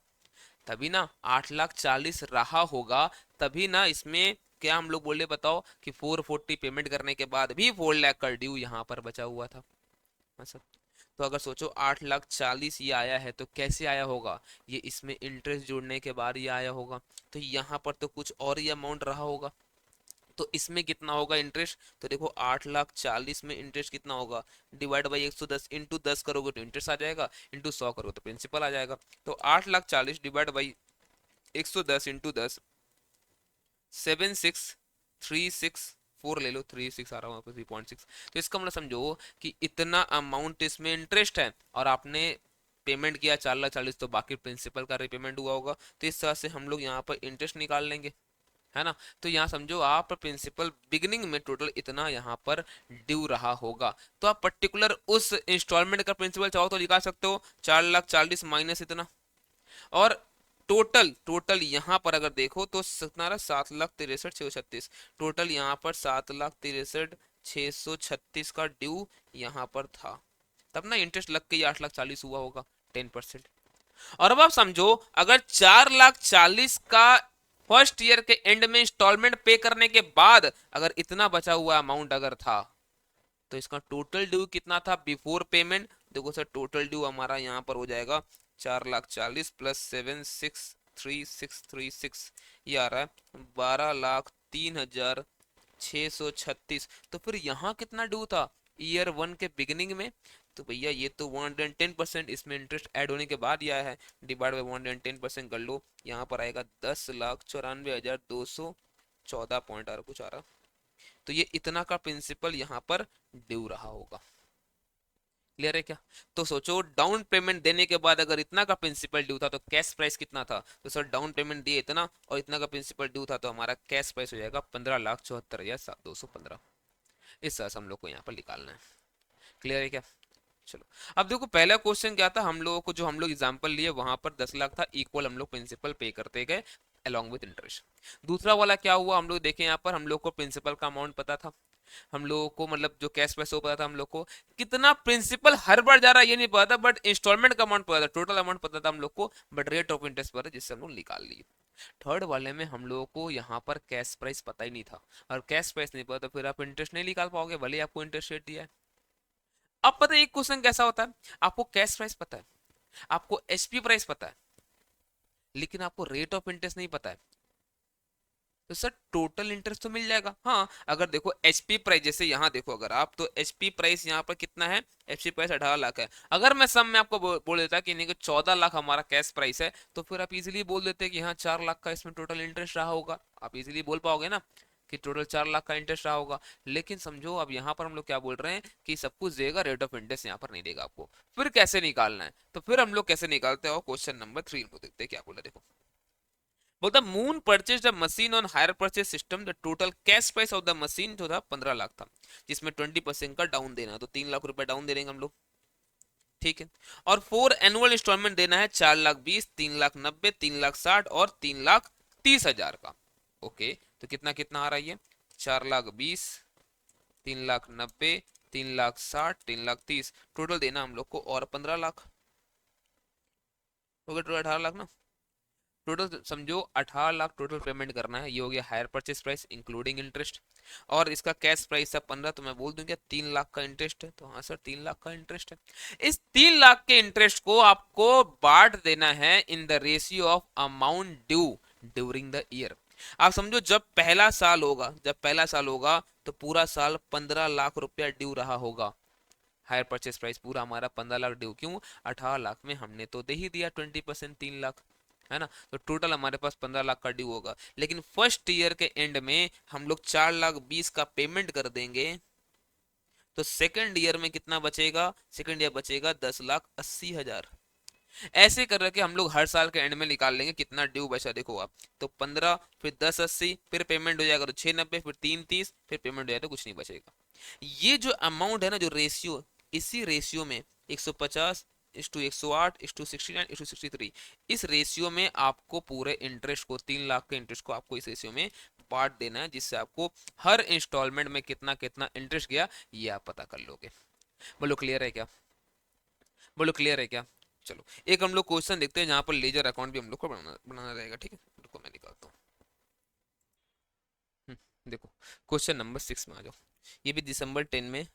तभी ना 8,40,000 रहा होगा, तभी ना इसमें क्या हम लोग बोले बताओ कि 440 पेमेंट करने के बाद भी 4 लाख का ड्यू यहाँ पर बचा हुआ था। अच्छा, तो अगर सोचो 8,40,000 ये आया है तो कैसे आया होगा? ये इसमें इंटरेस्ट जोड़ने के बाद ये आया होगा। तो यहाँ पर तो कुछ और ही अमाउंट रहा होगा, तो इसमें कितना होगा इंटरेस्ट? तो देखो 8,40,000 में इंटरेस्ट कितना होगा? डिवाइड बाई 110, इंटू 10 करोगे तो इंटरेस्ट आ जाएगा, इंटू 100 करोगे तो प्रिंसिपल आ जाएगा। तो 8,40,000 डिवाइड बाई 110 इंटू 10, 7,636,4 ले लो, 36 आ रहा हूँ 3.6। तो इसका मतलब समझो कि इतना अमाउंट इसमें इंटरेस्ट है और आपने पेमेंट किया 4,40,000, तो बाकी प्रिंसिपल का रिपेमेंट हुआ होगा। तो इस तरह से हम लोग यहाँ पर इंटरेस्ट निकाल लेंगे, है ना? तो यहाँ समझो आप प्रिंसिपल बिगिनिंग में टोटल इतना यहाँ पर ड्यू रहा होगा, तो आप पर्टिकुलर उस इंस्टॉलमेंट का प्रिंसिपल चाहो तो निकाल सकते हो, 4,40,000 माइनस इतना। और टोटल टोटल यहाँ पर अगर देखो तो कितना रहा? 7,63,636। टोटल यहाँ पर 7,63,636 का ड्यू यहाँ पर था, तब ना इंटरेस्ट लग के ये 8,40,000 हुआ होगा 10%। और अब आप समझो अगर 4,40,000 का फर्स्ट ईयर के एंड में इंस्टॉलमेंट पे करने के बाद अगर इतना बचा हुआ अमाउंट अगर था, तो इसका टोटल ड्यू कितना था बिफोर पेमेंट? देखो सर, टोटल ड्यू हमारा यहाँ पर हो जाएगा 4,40,000 प्लस 7,63636, ये आ रहा है 12,03,636। तो फिर यहाँ कितना ड्यू था ईयर वन के बिगिनिंग में? तो भैया ये तो 110% इसमें इंटरेस्ट ऐड होने के बाद ही आया है, डिवाइड बाई 110% कर लो, यहाँ पर आएगा 10,94,214 पॉइंट आ रहा, कुछ आ रहा। तो ये इतना का प्रिंसिपल यहाँ पर ड्यू रहा होगा। क्लियर है क्या? तो सोचो डाउन पेमेंट देने के बाद अगर इतना का प्रिंसिपल ड्यू था तो कैश प्राइस कितना था? तो सर डाउन पेमेंट दिए इतना और इतना का प्रिंसिपल ड्यू था, तो हमारा कैश प्राइस हो जाएगा 15,74,215। इस तरह से हम लोग को यहाँ पर निकालना है। क्लियर है क्या? चलो, अब देखो पहला क्वेश्चन क्या था हम लोगों को, जो हम लोग एग्जांपल लिए वहां पर 10 लाख था, इक्वल हम लोग प्रिंसिपल पे करते गए अलॉन्ग विद इंटरेस्ट। दूसरा वाला क्या हुआ हम लोग देखें, यहाँ पर हम लोग को प्रिंसिपल का अमाउंट पता था, हम लोगों को मतलब जो कैश पैसे वो पता था, हम लोग को कितना प्रिंसिपल हर बार जा रहा है ये नहीं पता था, बट इंस्टॉलमेंट का अमाउंट पता था, टोटल अमाउंट पता था हम लोग को, बट रेट ऑफ इंटरेस्ट पता, जिससे हम लोग निकाल लिए। थर्ड वाले में हम लोगों को यहाँ पर कैश प्राइस पता ही नहीं था, और कैश प्राइस नहीं पता तो फिर आप इंटरेस्ट नहीं निकाल पाओगे, भले ही आपको इंटरेस्ट रेट दिया है। अब पता है एक क्वेश्चन कैसा होता है, आपको कैश प्राइस पता है, आपको एचपी प्राइस पता है, लेकिन आपको रेट ऑफ इंटरेस्ट नहीं पता है, तो सर टोटल इंटरेस्ट तो मिल जाएगा। हाँ, अगर देखो एचपी प्राइस, जैसे यहाँ देखो अगर आप, तो एचपी प्राइस यहाँ पर कितना है? एचपी प्राइस 18 लाख है। अगर मैं सम में आपको बोल देता कि नहीं कि 14 लाख हमारा कैश प्राइस है, तो फिर आप इजीली बोल देते कि हाँ 4 लाख का इसमें टोटल इंटरेस्ट रहा होगा, आप इजीली बोल पाओगे ना। कि टोटल 4 लाख का इंटरेस्ट रहा होगा। लेकिन समझो अब यहाँ पर हम लोग क्या बोल रहे हैं कि सब कुछ देगा, रेट ऑफ इंटरेस्ट यहाँ पर नहीं देगा आपको। फिर कैसे निकालना है, तो फिर हम लोग कैसे निकालते हैं, और क्वेश्चन नंबर 3 को देखते हैं क्या बोला। देखो बोलता moon purchase the machine on hire purchase system, the total cash price of the machine जो था 15 लाख था, जिसमें 20% का डाउन देना, तो 3 लाख रुपए डाउन दे देंगे हम लोग, ठीक है। और 4 एनुअल इंस्टॉलमेंट देना है, 4 लाख 20, 3 लाख 90, 3 लाख 60 और 3 लाख 30 हजार का। ओके, तो कितना कितना आ रहा है ये, 4 लाख 20, 3 लाख 90, 3 लाख 60, 3 लाख 30, टोटल देना हम लोग को और 15 लाख, हो गया टोटल 18 लाख ना। टोटल समझो 18 लाख टोटल पेमेंट करना है, ये हो गया hire purchase price including interest. और इसका कैश प्राइस है 15, तो मैं बोल दूं क्या 3 लाख का इंटरेस्ट है, तो हाँ सर 3 लाख का इंटरेस्ट है। इस 3 लाख के इंटरेस्ट को आपको बांट देना है in the ratio of amount due during the year. आप समझो जब पहला साल होगा, जब पहला साल होगा तो पूरा साल 15 लाख रुपया ड्यू रहा होगा। हायर परचेस प्राइस पूरा हमारा 15 लाख ड्यू, क्यों, 18 लाख में हमने तो दे ही दिया 20%, 3 लाख, है ना। तो टोटल हमारे पास 15 लाख का ड्यू होगा। लेकिन फर्स्ट ईयर के एंड में हम लोग 4 लाख 20 का पेमेंट कर देंगे, तो सेकंड ईयर में कितना बचेगा, सेकंड ईयर बचेगा 10 लाख 80 हजार। ऐसे कर रखे हम लोग हर साल के एंड में निकाल लेंगे कितना ड्यू बचा, देखो आप, तो 15, फिर 10 80, फिर पेमेंट हो जाएगा तो 6 90, फिर 3 30, फिर पेमेंट हो जाएगा तो कुछ नहीं बचेगा। ये जो अमाउंट है ना, जो रेशियो, इसी रेशियो में 150:108:69:63, इस रेशियो में आपको पूरे इंटरेस्ट को, 3 लाख के इंटरेस्ट को आपको इस रेशियो में बांट देना है, जिससे आपको हर इंस्टॉलमेंट में कितना कितना इंटरेस्ट गया ये आप पता कर लोगे। बोलो क्लियर है क्या, बोलो क्लियर है क्या। चलो एक हम लोग क्वेश्चन देखते हैं जहां पर लेजर अकाउंट भी हम लोग को बनाना रहेगा, ठीक है, रुको मैं निकालता हूँ। देखो क्वेश्चन नंबर 6 में आ जाओ, ये भी December 10 में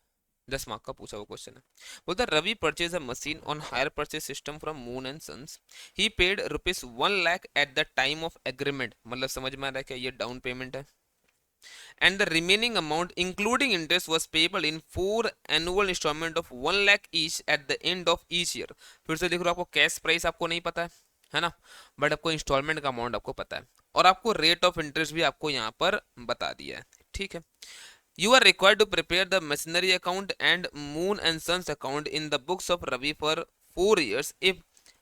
10 मार्क का पूछा हुआ क्वेश्चन है। बोलता Ravi purchase a machine on hire purchase system from Moon and sons, he paid ₹1 लाख at the time of agreement, मतलब समझ में आ रहा है क्या, ये डाउन पेमेंट है, and the remaining amount including interest was payable in 4 annual installment of 1 lakh each at the end of each year। फिर से देख लो, आपको कैश प्राइस आपको नहीं पता है ना, बट आपको इंस्टॉलमेंट का अमाउंट आपको पता है, और आपको रेट ऑफ इंटरेस्ट भी आपको यहाँ पर बता दिया है, ठीक है। You are required to prepare the machinery account and Moon and Sons account in the books of Ravi for 4 years if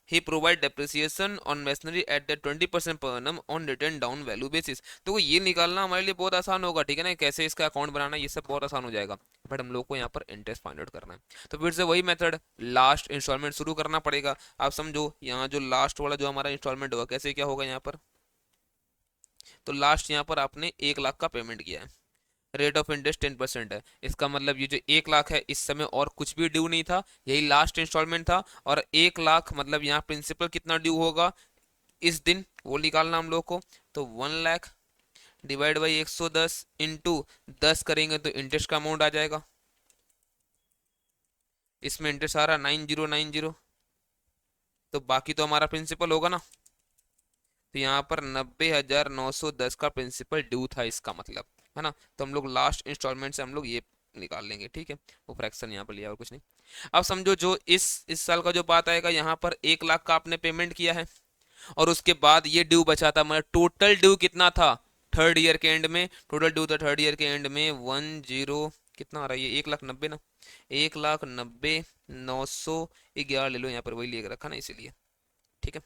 he provide depreciation on machinery at the 20% per annum on written down value basis। तो ये निकालना हमारे लिए बहुत आसान होगा, ठीक है ना, कैसे इसका अकाउंट बनाना ये सब बहुत आसान हो जाएगा, बट हम लोग को यहाँ पर इंटरेस्ट फाइंड आउट करना है। तो फिर से वही मेथड, लास्ट इंस्टॉलमेंट शुरू करना पड़ेगा। आप समझो यहाँ जो लास्ट वाला जो हमारा इंस्टॉलमेंट होगा, कैसे क्या होगा यहाँ पर, तो लास्ट यहाँ पर आपने 1 लाख का पेमेंट किया है, रेट ऑफ इंटरेस्ट 10% है, इसका मतलब ये जो 1 लाख है इस समय और कुछ भी ड्यू नहीं था, यही लास्ट इंस्टॉलमेंट था, और 1 लाख मतलब यहाँ प्रिंसिपल कितना ड्यू होगा इस दिन वो निकालना हम लोग को। तो 1 लाख डिवाइड बाई 110 इंटू 10 करेंगे तो इंटरेस्ट का अमाउंट आ जाएगा, इसमें इंटरेस्ट आ रहा 9090, तो बाकी तो हमारा प्रिंसिपल होगा ना, तो यहाँ पर 90,910 का प्रिंसिपल ड्यू था इसका मतलब, है ना। तो हम लोग लास्ट इंस्टॉलमेंट से हम लोग ये निकाल लेंगे, ठीक है, वो फ्रैक्शन यहाँ पर लिया और कुछ नहीं। अब समझो जो इस साल का जो बात आएगा, यहाँ पर 1 लाख का आपने पेमेंट किया है, और उसके बाद ये ड्यू बचा था, मतलब टोटल ड्यू कितना था थर्ड ईयर के एंड में, टोटल ड्यू था थर्ड ईयर के एंड में 10 कितना आ रहा है ये 1,90,000 ना, 1,90,911 ले लो, यहाँ पर वही ले रखा ना इसीलिए, ठीक है।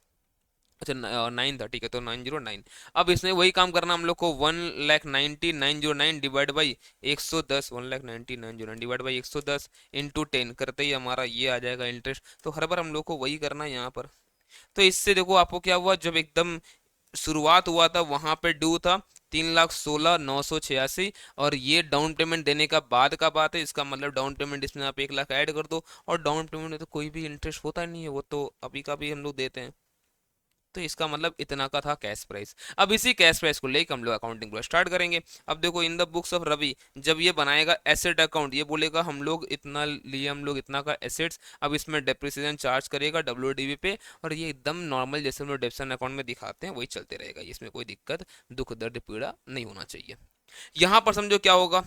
अच्छा 9 था, ठीक है, तो 909। अब इसमें वही काम करना हम लोग को, 1,90,909 divide by 110, 1,90,909 divide by 110 into 10 करते ही हमारा ये आ जाएगा इंटरेस्ट। तो हर बार हम लोग को वही करना है यहाँ पर। तो इससे देखो आपको क्या हुआ, जब एकदम शुरुआत हुआ था वहां पे ड्यू था 3,16,986, और ये डाउन पेमेंट देने का बाद का बात है, इसका मतलब डाउन पेमेंट इसमें आप 1 लाख ऐड कर दो, और डाउन पेमेंट में तो कोई भी इंटरेस्ट होता नहीं है, वो तो अभी का भी हम लोग देते हैं, तो इसका मतलब इतना का था कैश प्राइस। अब इसी कैश प्राइस को लेकर हम लोग अकाउंटिंग को स्टार्ट करेंगे। अब देखो in the books of Ravi, जब ये बनाएगा एसेट अकाउंट, ये बोलेगा हम लोग इतना लिए, हम लोग इतना का एसेट्स, अब इसमें डेप्रिसिएशन चार्ज करेगा WDV पे, और ये एकदम नॉर्मल जैसे हम लोग डेप्शन अकाउंट में दिखाते हैं वही चलते रहेगा, इसमें कोई दिक्कत दुख दर्द पीड़ा नहीं होना चाहिए। यहाँ पर समझो क्या होगा,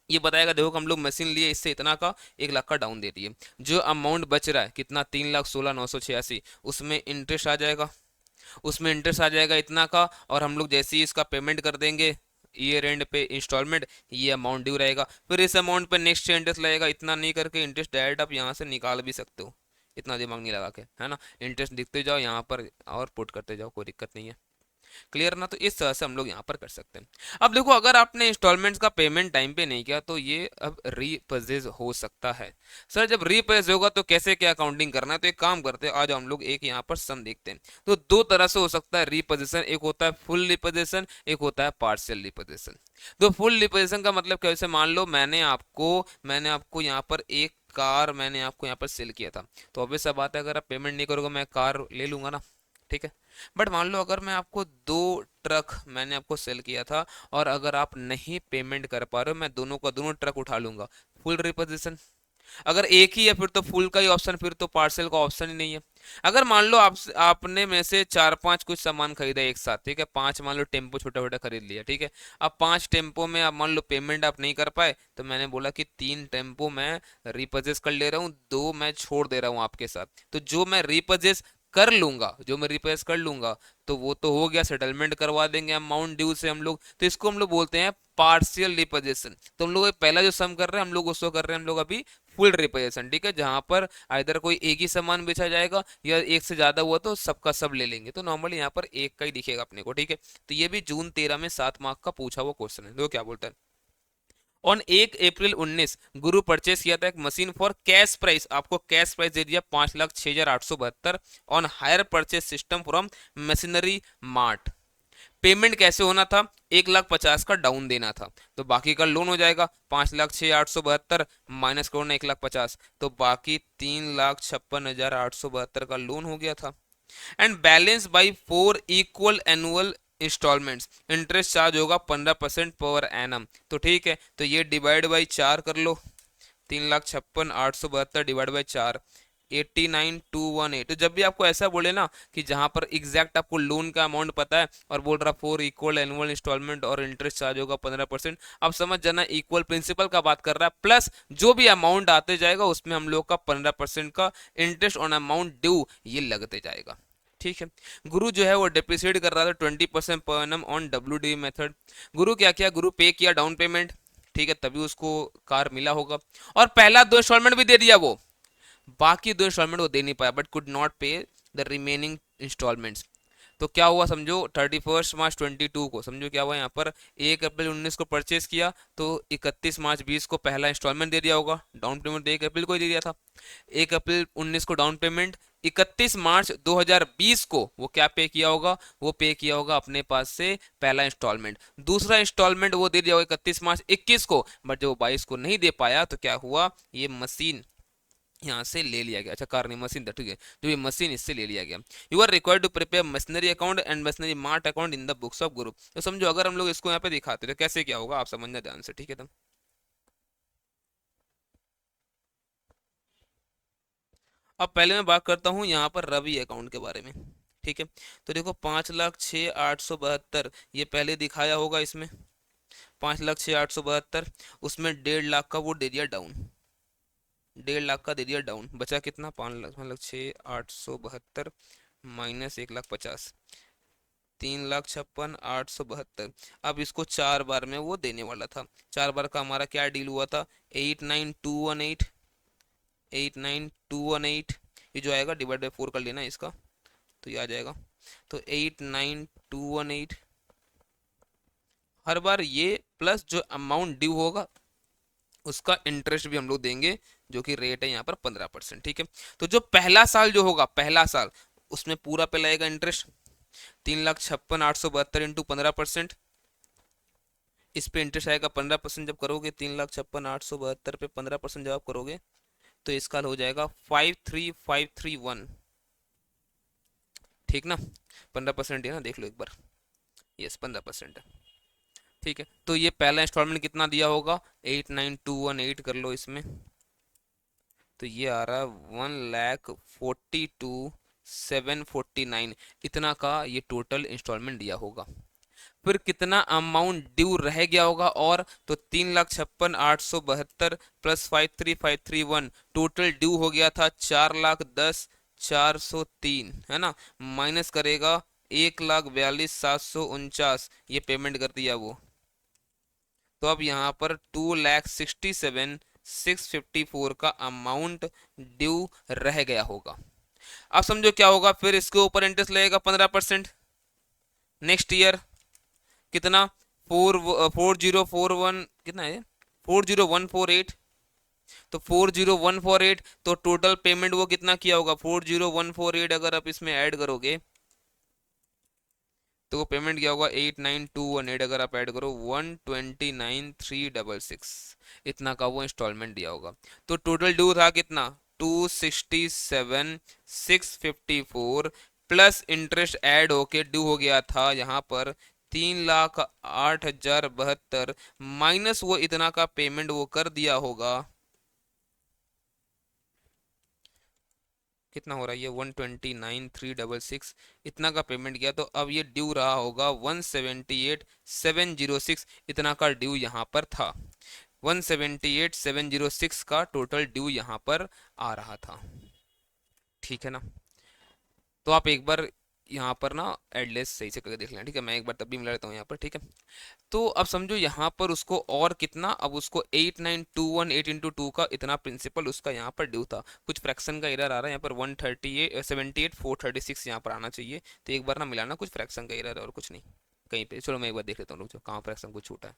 ये बताएगा देखो हम लोग मशीन लिए इससे इतना का 1 लाख का डाउन दे दिए, जो अमाउंट बच रहा है कितना 3,16,986, उसमें इंटरेस्ट आ जाएगा, उसमें इंटरेस्ट आ जाएगा इतना का, और हम लोग जैसे ही इसका पेमेंट कर देंगे ईयर एंड पे इंस्टॉलमेंट, ये अमाउंट ड्यू रहेगा। फिर इस अमाउंट पे नेक्स्ट इंटरेस्ट लगेगा। इतना नहीं करके इंटरेस्ट डायरेक्ट आप यहाँ से निकाल भी सकते हो, इतना दिमाग नहीं लगा के, है ना। इंटरेस्ट दिखते जाओ यहाँ पर और पुट करते जाओ, कोई दिक्कत नहीं है। क्लियर ना। तो इस तरह से हम लोग यहाँ पर कर सकते हैं। अब देखो, अगर आपने इंस्टॉलमेंट्स का पेमेंट टाइम पे नहीं किया तो ये अब रीपर्चेज हो सकता है। सर जब रीपर्चेज होगा तो कैसे क्या अकाउंटिंग करना है, तो एक काम करते हैं, आज हम लोग एक यहाँ पर सम देखते हैं। तो दो तरह से हो सकता है रीपोजिशन, एक होता है फुल रिपोजिशन, एक होता है पार्शियल रिपोजिशन। तो फुल रिपोजिशन का मतलब कैसे, मान लो मैंने आपको यहाँ पर एक कार मैंने आपको यहाँ पर सेल किया था, तो ऑब्वियस सा बात है अगर आप पेमेंट नहीं करोगे मैं कार ले लूंगा ना, ठीक है। बट मान लो अगर मैं आपको दो ट्रक मैंने आपको सेल किया था और अगर आप नहीं पेमेंट कर पा रहे हो, मैं दोनों का दोनों ट्रक उठा लूंगा, फुल रिपोजिशन। अगर एक ही है फिर तो फुल का ही ऑप्शन, फिर तो पार्सल का ऑप्शन ही नहीं है। अगर मान लो आपने में से चार पांच कुछ सामान खरीदा एक साथ, ठीक है, पांच मान लो टेम्पो छोटा छोटा खरीद लिया, ठीक है। अब पांच टेम्पो में आप मान लो पेमेंट आप नहीं कर पाए, तो मैंने बोला कि तीन टेम्पो मैं रिपर्चेस कर ले रहा हूँ, दो मैं छोड़ दे रहा हूँ आपके साथ। तो जो मैं रिपर्चेस कर लूंगा तो वो तो हो गया, सेटलमेंट करवा देंगे अमाउंट ड्यू से हम लोग, तो इसको हम लोग बोलते हैं पार्शियल रिपोजिशन। तो हम लोग पहला जो सम कर रहे हैं हम लोग उसको कर रहे हैं हम लोग अभी फुल रिपोजिशन, ठीक है, जहां पर इधर कोई एक ही सामान बेचा जाएगा या एक से ज्यादा हुआ तो सबका सब ले लेंगे। तो नॉर्मली यहाँ पर एक का ही दिखेगा अपने को, ठीक है। तो ये भी जून 13 में 7 मार्क का पूछा हुआ क्वेश्चन है। दो क्या बोलता है, ऑन 1 अप्रैल 19 गुरु परचेस किया था एक मशीन फॉर कैश प्राइस, आपको कैश प्राइस दे दिया 5,06,872 on hire purchase system from machinery mart. Payment कैसे होना था, 1,50,000 का डाउन देना था, तो बाकी का लोन हो जाएगा 5,06,872 माइनस करो ना 1,50,000, तो बाकी 3,56,872 का लोन हो गया था। And balance by 4 equal annual installments, interest charge होगा 15% पर एनम। तो ठीक है, तो ये डिवाइड बाई 4 कर लो, 3,56,872 डिवाइड बाई 4, 89,218। तो जब भी आपको ऐसा बोले ना कि जहां पर एग्जैक्ट आपको लोन का अमाउंट पता है और बोल रहा 4 इक्वल एनुअल इंस्टॉलमेंट और इंटरेस्ट चार्ज होगा 15%, आप समझ जाना इक्वल प्रिंसिपल का बात कर रहा है, प्लस जो भी अमाउंट आते जाएगा उसमें हम लोग का 15% का इंटरेस्ट ऑन अमाउंट ड्यू ये लगते जाएगा, ठीक है। गुरु जो है वो डिप्रिसिएट कर रहा था 20% per annum on WD method. गुरु क्या किया, गुरु पे किया डाउन पेमेंट, ठीक है, तभी उसको कार मिला होगा, और पहला दो इंस्टॉलमेंट भी दे दिया वो, बाकी दो इंस्टॉलमेंट वो दे नहीं पाया, बट कुड नॉट पे द रिमेनिंग इंस्टॉलमेंट्स। तो क्या हुआ समझो, 31 मार्च 22 को समझो क्या हुआ यहाँ पर, 1 अप्रैल 19 को परचेस किया तो 31 मार्च 20 को पहला इंस्टॉलमेंट दे दिया होगा, डाउन पेमेंट तो 1 अप्रैल को ही दे दिया था, 1 अप्रैल 19 को डाउन पेमेंट, 31 मार्च 2020 को वो क्या पे किया होगा, वो पे किया होगा अपने पास से पहला इंस्टॉलमेंट। दूसरा इंस्टॉलमेंट वो दे दिया होगा 31 मार्च 21 को, बट जो 22 को नहीं दे पाया तो क्या हुआ, ये मशीन यहाँ से ले लिया गया, अच्छा कार नहीं मशीन था, ठीक है, जो ये मशीन इससे ले लिया गया। You are required to prepare machinery account and machinery mart account in the books of group. तो समझो अगर हम लोग इसको यहाँ पे दिखाते तो कैसे क्या होगा, आप समझना ध्यान से, ठीक है। तो अब पहले मैं बात करता हूँ यहाँ पर रवि अकाउंट के बारे में, ठीक है। तो देखो 5,06,872 ये पहले दिखाया होगा इसमें, 5,06,872, उसमें 1.5 लाख का वो दे दिया डाउन, 1.5 लाख का दे दिया डाउन, बचा कितना, 5,06,872 माइनस 1,50,000, 3,56,872। अब इसको 4 बार में वो देने वाला था, 4 बार का हमारा क्या डील हुआ था, 89218, 89218, ये जो आएगा डिवाइड बाई 4 कर लेना इसका, तो ये आ जाएगा, तो 89218 हर बार ये, प्लस जो अमाउंट ड्यू होगा उसका इंटरेस्ट भी हम लोग देंगे, जो कि रेट है यहाँ पर 15%, ठीक है। तो जो पहला साल जो होगा, पहला साल उसमें पूरा पे लगेगा इंटरेस्ट, 3,56,872 इंटू 15%, इस पे इंटरेस्ट आएगा 15%। जब करोगे 3,56,872 पे 15% जब आप करोगे तो इसका हो जाएगा 53,531, ठीक ना, 15% है ना, देख लो एक बार, यस 15% है, ठीक है। तो ये पहला इंस्टॉलमेंट कितना दिया होगा, 89218 कर लो इसमें, तो ये आ रहा है 1,42,749, इतना का ये टोटल इंस्टॉलमेंट दिया होगा। फिर कितना अमाउंट ड्यू रह गया होगा, और तो 3,56,872 प्लस 53,531 टोटल ड्यू हो गया था 4,10,403, है ना, माइनस करेगा 1,42,749, ये पेमेंट कर दिया वो, तो अब यहाँ पर 2,67,654 का अमाउंट ड्यू रह गया होगा। अब समझो क्या होगा, फिर इसके ऊपर इंटरेस्ट लगेगा 15% नेक्स्ट ईयर। कितना? 4041 कितना है, 40148। तो 40148, तो टोटल पेमेंट वो कितना किया होगा, 40148 अगर आप इसमें ऐड करोगे तो वो पेमेंट क्या होगा, 89218। अगर आप ऐड करो 129,366, इतना का वो इंस्टॉलमेंट दिया होगा। तो टोटल ड्यू था कितना, 267,654 प्लस इंटरेस्ट ऐड होके ड्यू हो गया था यहाँ पर 3,08,072, माइनस वो इतना का पेमेंट वो कर दिया होगा। कितना हो रहा है ये, 129,366, इतना का पेमेंट किया। तो अब ये ड्यू रहा होगा 178,706, इतना का ड्यू यहाँ पर था। 178,706 का टोटल ड्यू यहाँ पर आ रहा था। ठीक है ना? तो आप एक बार यहाँ पर ना एडलेस सही से करके देख लेना। ठीक है, मैं एक बार तब भी मिला लेता हूँ यहाँ पर। ठीक है, तो अब समझो यहाँ पर उसको और कितना, अब उसको 8921 इंटू टू का इतना प्रिंसिपल उसका यहाँ पर ड्यू था। कुछ फ्रैक्शन का एरर आ रहा है यहाँ पर, 178,436 यहाँ पर आना चाहिए। तो एक बार ना मिलाना, कुछ फ्रैक्शन का एरर है और कुछ नहीं कहीं पे। चलो मैं एक बार देख लेता हूँ, जो कहाँ फ्रैक्शन कुछ छूटा है।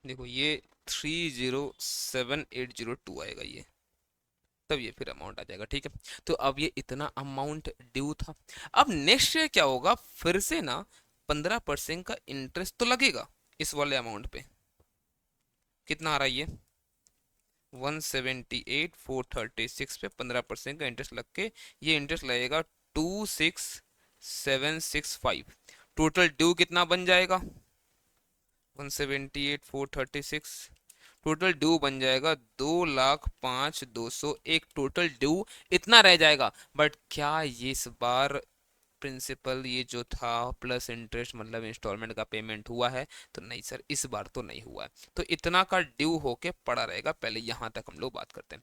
देखो ये 307802 आएगा ये, तब ये फिर अमाउंट आ जाएगा। ठीक है, तो अब ये इतना अमाउंट ड्यू था। अब नेक्स्ट ईयर क्या होगा, फिर से ना 15% का इंटरेस्ट तो लगेगा इस वाले अमाउंट पे। कितना आ रहा है ये, 178,436 पे 15% का इंटरेस्ट लग के ये इंटरेस्ट लगेगा 26,765। टोटल ड्यू कितना बन जाएगा, 178,436, टोटल ड्यू बन जाएगा 2,05,201। टोटल ड्यू इतना रह जाएगा। बट क्या ये इस बार प्रिंसिपल ये जो था प्लस इंटरेस्ट मतलब इंस्टॉलमेंट का पेमेंट हुआ है? तो नहीं सर, इस बार तो नहीं हुआ है। तो इतना का ड्यू होके पड़ा रहेगा। पहले यहां तक हम लोग बात करते हैं।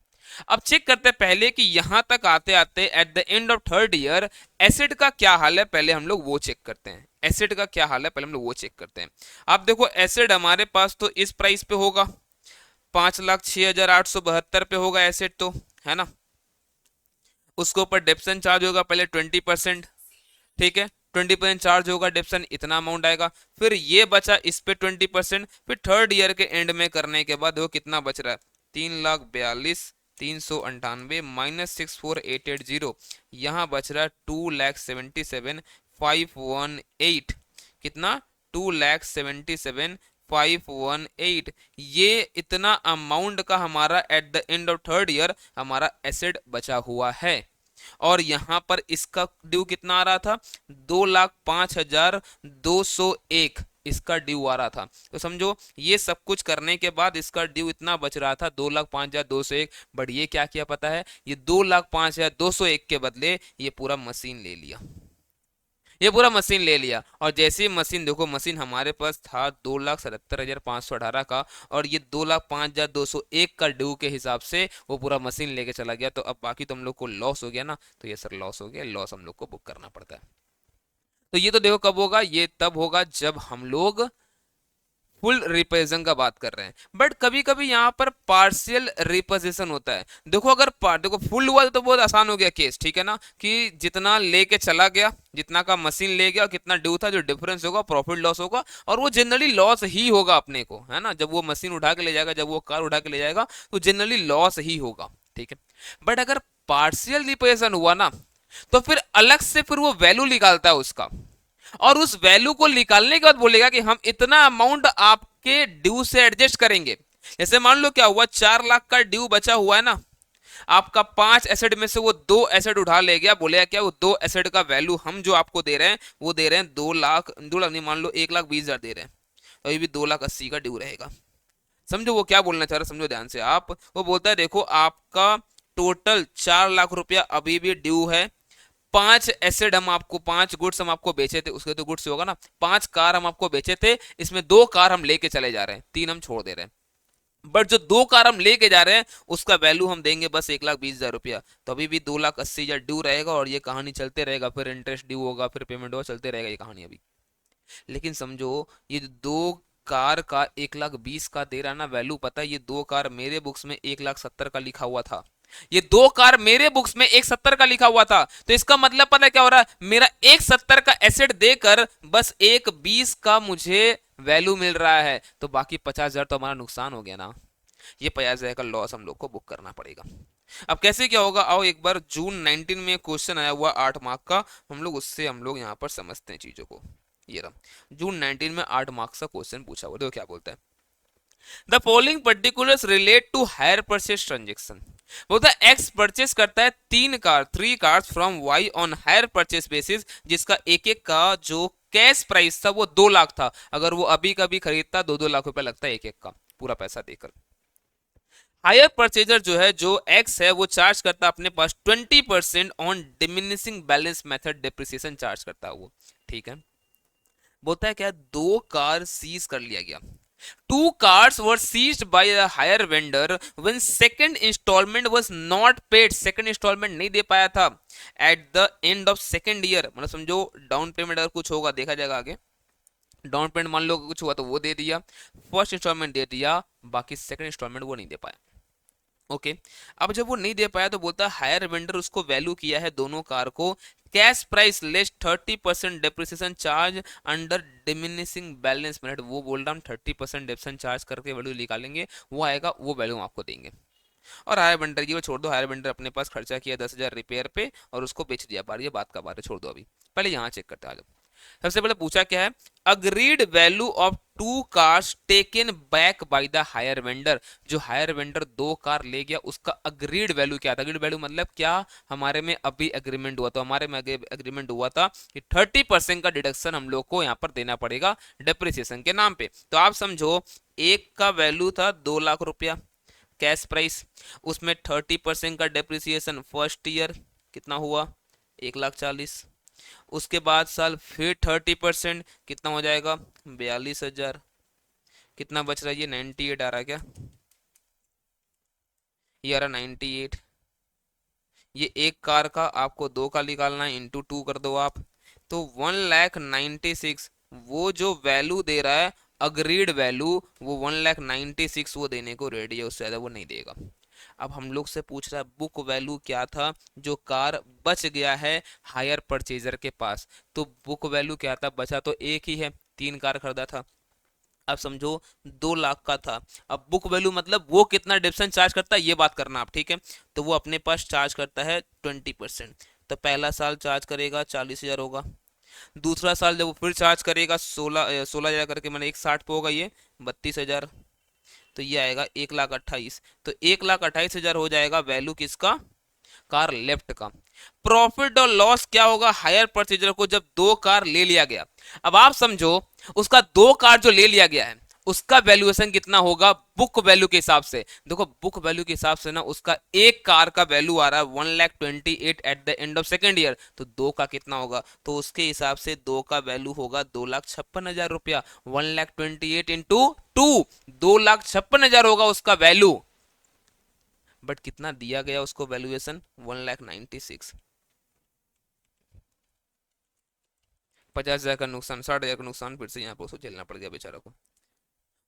अब चेक करते हैं पहले कि यहां तक आते आते at the end of third year asset का क्या हाल है, पहले हम लोग वो चेक करते हैं। एसेट का क्या हाल है पहले हम लोग वो चेक करते हैं। अब देखो एसेट हमारे पास तो इस प्राइस पे होगा, 5,06,872 पे होगा एसेट तो, है ना? उसके ऊपर डेप्सन चार्ज होगा पहले 20%। ठीक है, 20% चार्ज होगा, डेप्सन इतना अमाउंट आएगा। फिर ये बचा इस पे 20%। फिर थर्ड ईयर के एंड में करने के बाद वो कितना बच रहा है, 3,42,398 माइनस 64,880, यहाँ बच रहा है 2,77,518। कितना, 2,77,518। ये इतना अमाउंट का हमारा at the end of third year हमारा एसेट बचा हुआ है। और यहां पर इसका ड्यू कितना आ रहा था, 2,05,201 इसका ड्यू आ रहा था। तो समझो ये सब कुछ करने के बाद इसका ड्यू इतना बच रहा था 2,05,201। बट ये क्या किया पता है, ये 2,05,201 के बदले ये पूरा मशीन ले लिया। ये पूरा मशीन ले लिया। और जैसे ही मशीन, देखो मशीन हमारे पास था 2,77,518 का, और ये 2,05,201 का ड्यू के हिसाब से वो पूरा मशीन लेके चला गया। तो अब बाकी तो हम लोग को लॉस हो गया ना, तो ये सर लॉस हो गया, लॉस हम लोग को बुक करना पड़ता है। तो ये तो देखो कब होगा, ये तब होगा जब हम लोग फुल रिपोजिशन का बात कर रहे हैं। बट कभी कभी यहाँ पर पार्शियल रिपोजिशन होता है। देखो अगर देखो फुल हुआ तो बहुत आसान हो गया केस। ठीक है ना, कि जितना लेके चला गया, जितना का मशीन ले गया, कितना ड्यू था, जो डिफरेंस होगा प्रॉफिट लॉस होगा, और वो जनरली लॉस ही होगा अपने को, है ना? जब वो मशीन उठा के ले जाएगा, जब वो कार उठा के ले जाएगा, तो जनरली लॉस ही होगा। ठीक है, बट अगर पार्शियल रिपोजिशन हुआ ना, तो फिर अलग से फिर वो वैल्यू निकालता है उसका, और उस वैल्यू को निकालने के बाद बोलेगा कि हम इतना अमाउंट आपके ड्यू से एडजस्ट करेंगे। जैसे मान लो क्या हुआ, 4 लाख का ड्यू बचा हुआ है ना, आपका 5 एसेट में से वो 2 एसेट उठा ले गया, बोलेगा क्या, वो 2 एसेट का वैल्यू हम जो आपको दे रहे हैं वो दे रहे हैं 2 लाख, 2 लाख नहीं, मान लो 1,20,000 दे रहे हैं, तो अभी भी 2,80,000 का ड्यू रहेगा। समझो वो क्या बोलना चाह रहा है, समझो ध्यान से आप। वो बोलता है देखो आपका टोटल 4 लाख रुपया अभी भी ड्यू है। 5 एसेट हम आपको, 5 गुड्स हम आपको बेचे थे, उसके तो गुड्स होगा ना, 5 कार हम आपको बेचे थे, इसमें 2 कार हम लेके चले जा रहे हैं, 3 हम छोड़ दे रहे हैं। बट जो 2 कार हम लेके जा रहे हैं उसका वैल्यू हम देंगे बस 1,20,000 रुपया, तो अभी भी 2,80,000 ड्यू रहेगा। और ये कहानी चलते रहेगा, फिर इंटरेस्ट ड्यू होगा, फिर पेमेंट होगा, चलते रहेगा ये कहानी अभी। लेकिन समझो ये 2 कार का 1,20,000 का दे रहा ना वैल्यू, पता है ये दो कार मेरे बुक्स में 1,70,000 का लिखा हुआ था, ये दो कार मेरे बुक्स में 1,70,000 का लिखा हुआ था। तो इसका मतलब पता है क्या हो रहा है, मेरा 1,70,000 का एसेट देकर बस 1,20,000 का मुझे वैल्यू मिल रहा है, तो बाकी 50,000 तो हमारा नुकसान हो गया ना। ये 50,000 का लॉस हम लोग को बुक करना पड़ेगा। अब कैसे क्या होगा, आओ एक बार जून 19 में क्वेश्चन आया हुआ 8 मार्क का, हम लोग उससे हम लोग यहाँ पर समझते हैं चीजों को। ये रहा जून 19 में 8 मार्क्स का क्वेश्चन पूछा हुआ, देखो क्या बोलता है। The following particulars relate to hire purchase transaction. बोलता है एक्स परचेस करता है 3 cars from Y on hire purchase basis, जिसका एक एक का जो कैश प्राइस था वो 2 लाख था। अगर वो अभी कभी खरीदता 2-2 लाख रुपए लगता है एक एक का पूरा पैसा देकर। हायर परचेजर जो है, जो एक्स है, वो चार्ज करता है अपने पास 20% on diminishing balance method depreciation charge करता है वो। ठीक है, बोलता है क्या, 2 कार सीज कर लिया गया। 2 cars were seized by a hire vendor when second installment was not paid, second installment नहीं दे पाया था at the end of second year, मतलब समझो डाउन पेमेंट अगर कुछ होगा देखा जाएगा आगे, डाउन पेमेंट मान लो कुछ हुआ तो वो दे दिया, फर्स्ट इंस्टॉलमेंट दे दिया, बाकी सेकंड इंस्टॉलमेंट वो नहीं दे पाया। ओके अब जब वो नहीं दे पाया तो बोलता है हायर वेंडर उसको वैल्यू किया है दोनों कार को cash price less 30% depreciation charge under diminishing balance method. वो बोल रहा हम 30% डेप्रिसिएशन चार्ज करके वैल्यू निकालेंगे, वो आएगा, वो वैल्यू हम आपको देंगे। और हायर वेंडर ये वो छोड़ दो, हायर वेंडर अपने पास खर्चा किया 10,000 रिपेयर पे और उसको बेच दिया, बार ये बात का बात है, छोड़ दो अभी, पहले यहाँ चेक करते हैं। सबसे पहले पूछा क्या है, agreed value of 2 cars taken back by the hire vendor. जो हायर वेंडर 2 कार ले गया उसका अग्रीड वैल्यू क्या था, अग्रीड वैल्यू मतलब क्या, हमारे में अभी एग्रीमेंट हुआ, तो हमारे में एग्रीमेंट हुआ था कि 30% का डिडक्शन हम लोग को यहाँ पर देना पड़ेगा डेप्रिसिएशन के नाम पे। तो आप समझो एक का वैल्यू था 2 लाख रुपया कैश प्राइस, उसमें 30% का डेप्रिसिएशन फर्स्ट ईयर कितना हुआ 1,40,000, उसके बाद साल फिर 30% कितना हो जाएगा 42,000, कितना बच रहा है ये 98 आ रहा है क्या, ये आ रहा 98। ये एक कार का आपको 2 का निकालना है, इंटू 2 कर दो आप, तो 1,96,000 वो जो वैल्यू दे रहा है अग्रीड वैल्यू, वो 1,96,000 वो देने को रेडी है, उससे ज्यादा वो नहीं देगा। अब हम लोग से पूछ रहा है बुक वैल्यू क्या था जो कार बच गया है हायर परचेजर के पास, तो बुक वैल्यू क्या था, बचा तो एक ही है, 3 कार खरीदा था। अब समझो 2 लाख का था, अब बुक वैल्यू मतलब वो कितना डिप्शन चार्ज करता है ये बात करना आप, ठीक है। तो वो अपने पास चार्ज करता है 20%, तो पहला साल चार्ज करेगा 40,000 होगा, दूसरा साल जब वो फिर चार्ज करेगा 16,000 करके, मैंने 1,60 पे होगा ये 32,000, तो ये आएगा 1,28,000, तो 1,28,000 हो जाएगा वैल्यू किसका, कार लेफ्ट का। प्रॉफिट और लॉस क्या होगा हायर परचेजर को जब 2 कार ले लिया गया। अब आप समझो उसका 2 कार जो ले लिया गया है उसका वैल्यूएशन कितना होगा बुक वैल्यू के हिसाब से। देखो बुक वैल्यू के हिसाब से ना उसका एक कार का वैल्यू आ रहा है 1,28,000 at the end of second year, तो 2 का कितना होगा, तो उसके हिसाब से 2 का वैल्यू होगा 2,56,000 रुपया। 1,28,000 इंटू 2, 2,56,000 होगा उसका वैल्यू, बट कितना दिया गया उसको वैल्यूएशन 1,96,000। 50,000 का नुकसान, 60,000 का नुकसान फिर से यहाँ पर उसको झेलना पड़ गया बेचारा को,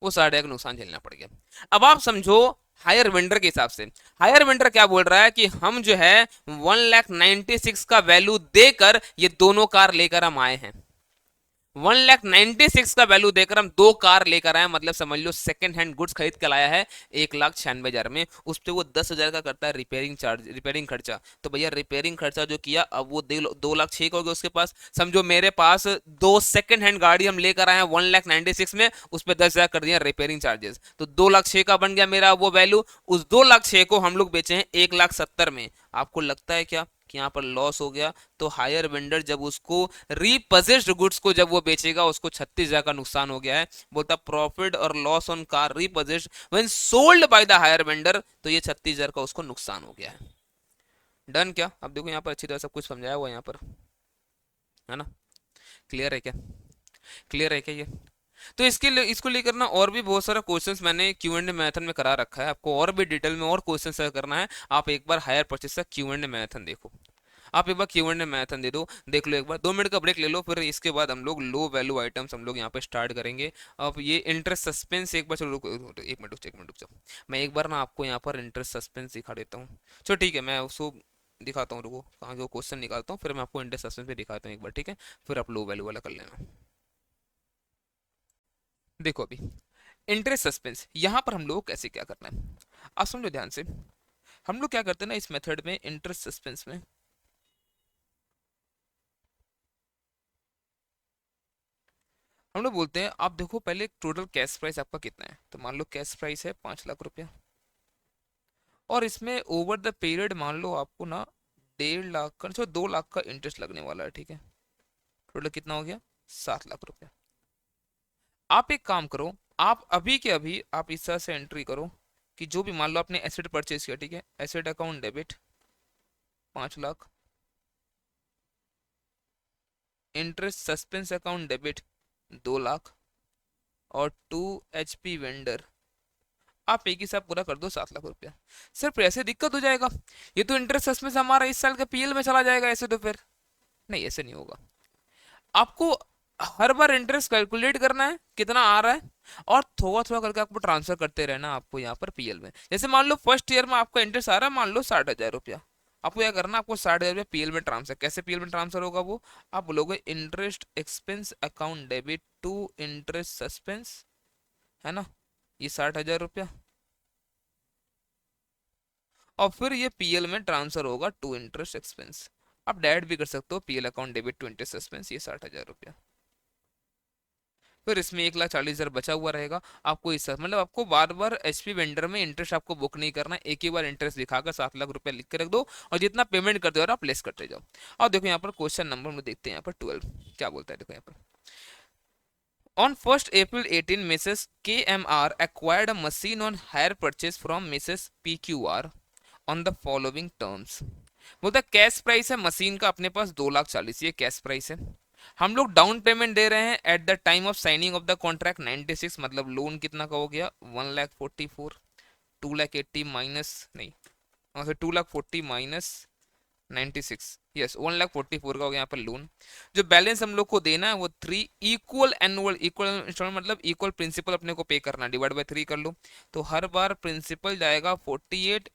वो 60,000 का नुकसान झेलना पड़ गया। अब आप समझो हायर वेंडर के हिसाब से, हायर वेंडर क्या बोल रहा है कि हम जो है 1,96,000 का वैल्यू देकर ये दोनों कार लेकर हम आए हैं, 1,96,000 का वैल्यू देकर हम 2 कार लेकर आए, मतलब समझ लो सेकंड हैंड गुड्स खरीद के लाया है 1,96,000 में, उस पर वो 10,000 का करता है रिपेयरिंग चार्ज, रिपेयरिंग खर्चा। तो भैया रिपेयरिंग खर्चा जो किया अब वो 2,06,000 हो गया उसके पास। समझो मेरे पास 2 सेकंड हैंड गाड़ी हम लेकर आए हैं 1,96,000 में, उस पर 10,000 कर दिया रिपेयरिंग चार्जेस, तो 2,06,000 का बन गया मेरा वो वैल्यू। उस 2,06,000 को हम लोग बेचे हैं 1,70,000 में। आपको लगता है क्या कि यहाँ पर लॉस हो गया? तो हायर वेंडर जब उसको रीपजेस्ड गुड्स को जब वो बेचेगा उसको 36,000 का नुकसान हो गया है। बोलता प्रॉफिट और loss on car repossessed when sold by the hire vendor, तो ये 36,000 का उसको नुकसान हो गया है। डन क्या? अब देखो यहाँ पर अच्छी तरह सब कुछ समझाया हुआ है यहाँ पर, है ना? क्लियर है क्या? क्लियर है क्या ये? तो इसके लिए इसको लेकर ना और भी बहुत सारा क्वेश्चंस मैंने क्यू एंड मैथन में करा रखा है। आपको और भी डिटेल में और क्वेश्चन करना है, आप एक बार हायर परचेस का क्यू एंड मैथन देखो। आप एक बार Q&A मैथन दे दो, देख लो एक बार, 2 मिनट का ब्रेक ले लो, फिर इसके बाद हम लोग लो वैल्यू आइटम्स हम लोग यहाँ पे स्टार्ट करेंगे। अब ये इंटरेस्ट सस्पेंस एक बार, चलो रुको, एक मिनट एक मिनट रुक जाओ, मैं एक बार ना आपको यहाँ पर इंटरेस्ट सस्पेंस दिखा देता हूँ। चलो ठीक है, मैं उसको दिखाता हूँ, रुको कहाँ जो क्वेश्चन निकालता हूँ, फिर मैं आपको इंटरेस्ट सस्पेंस पे दिखाता हूँ एक बार, ठीक है, फिर आप लो वैल्यू वाला कर लेना। देखो अभी इंटरेस्ट सस्पेंस यहाँ पर हम लोग कैसे क्या करना है, आप समझो ध्यान से। हम लोग क्या करते हैं ना इस मेथड में, इंटरेस्ट सस्पेंस में हम लोग बोलते हैं, आप देखो पहले टोटल कैश प्राइस आपका कितना है, तो मान लो कैश प्राइस है 5 लाख रुपया, और इसमें ओवर द पीरियड मान लो आपको ना 1.5 लाख का, चलो 2 लाख का इंटरेस्ट लगने वाला है, ठीक है। टोटल कितना हो गया, 7 लाख रुपया। आप एक काम करो, आप अभी के अभी आप इस तरह से एंट्री करो कि जो भी मान लो आपने एसेट परचेज किया, ठीक है, asset account debit 5 lakh, interest suspense account debit 2 lakh, और 2 HP वेंडर, आप एक ही साथ पूरा कर दो 7 लाख रुपया। सिर्फ ऐसे दिक्कत हो जाएगा, ये तो इंटरेस्ट सस्पेंस हमारा इस साल का पीएल में चला जाएगा, ऐसे तो फिर नहीं, ऐसे नहीं होगा। आपको हर बार इंटरेस्ट कैलकुलेट करना है कितना आ रहा है, और थोड़ा थोड़ा करके आपको ट्रांसफर करते रहना आपको यहाँ पर पीएल में। जैसे मान लो फर्स्ट ईयर में आपका इंटरेस्ट आ रहा है मान लो 60,000 रुपया, आपको क्या करना है, आपको 60,000 रुपया पीएल में ट्रांसफर, कैसे पीएल में ट्रांसफर होगा वो, आप बोलोगे interest expense account debit to interest suspense, है ना, ये 60,000 रुपया, और फिर ये पीएल में ट्रांसफर होगा टू इंटरेस्ट एक्सपेंस। आप डायरेक्ट भी कर सकते हो, PL account debit to interest expense, ये 60,000 रुपया, फिर इसमें 1,40,000 बचा हुआ रहेगा। आपको इस मतलब आपको बार बार एचपी वेंडर में इंटरेस्ट आपको बुक नहीं करना, एक ही बार इंटरेस्ट दिखाकर 7 लाख रुपया लिख के रख दो, और जितना पेमेंट करते हो और आप लेस करते जाओ। और देखो यहाँ पर क्वेश्चन नंबर में देखते हैं, यहाँ पर 12 क्या बोलता है, देखो यहाँ पर, On 1st April 18, Mrs. KMR acquired a machine on hire purchase from Mrs. PQR on the following terms। बोलता कैश प्राइस है मशीन का अपने पास 2,40,000, ये कैश प्राइस है। हम लोग डाउन पेमेंट दे रहे हैं eight the time of signing off the contract 96, मतलब लोन कितना का हो गया 1,44,000, 2,80,000 माइनस नहीं, 2,40,000 माइनस 96, यस 1,44,000 का हो गया यहाँ पर लोन। जो बैलेंस हम लोग को देना है वो 3 इक्वल एनुअल, इक्वल इंस्टॉलमेंट मतलब इक्वल प्रिंसिपल अपने को पे करना, डिवाइड बाय 3 कर लो, तो हर बार प्रिंसिपल जाएगा 48,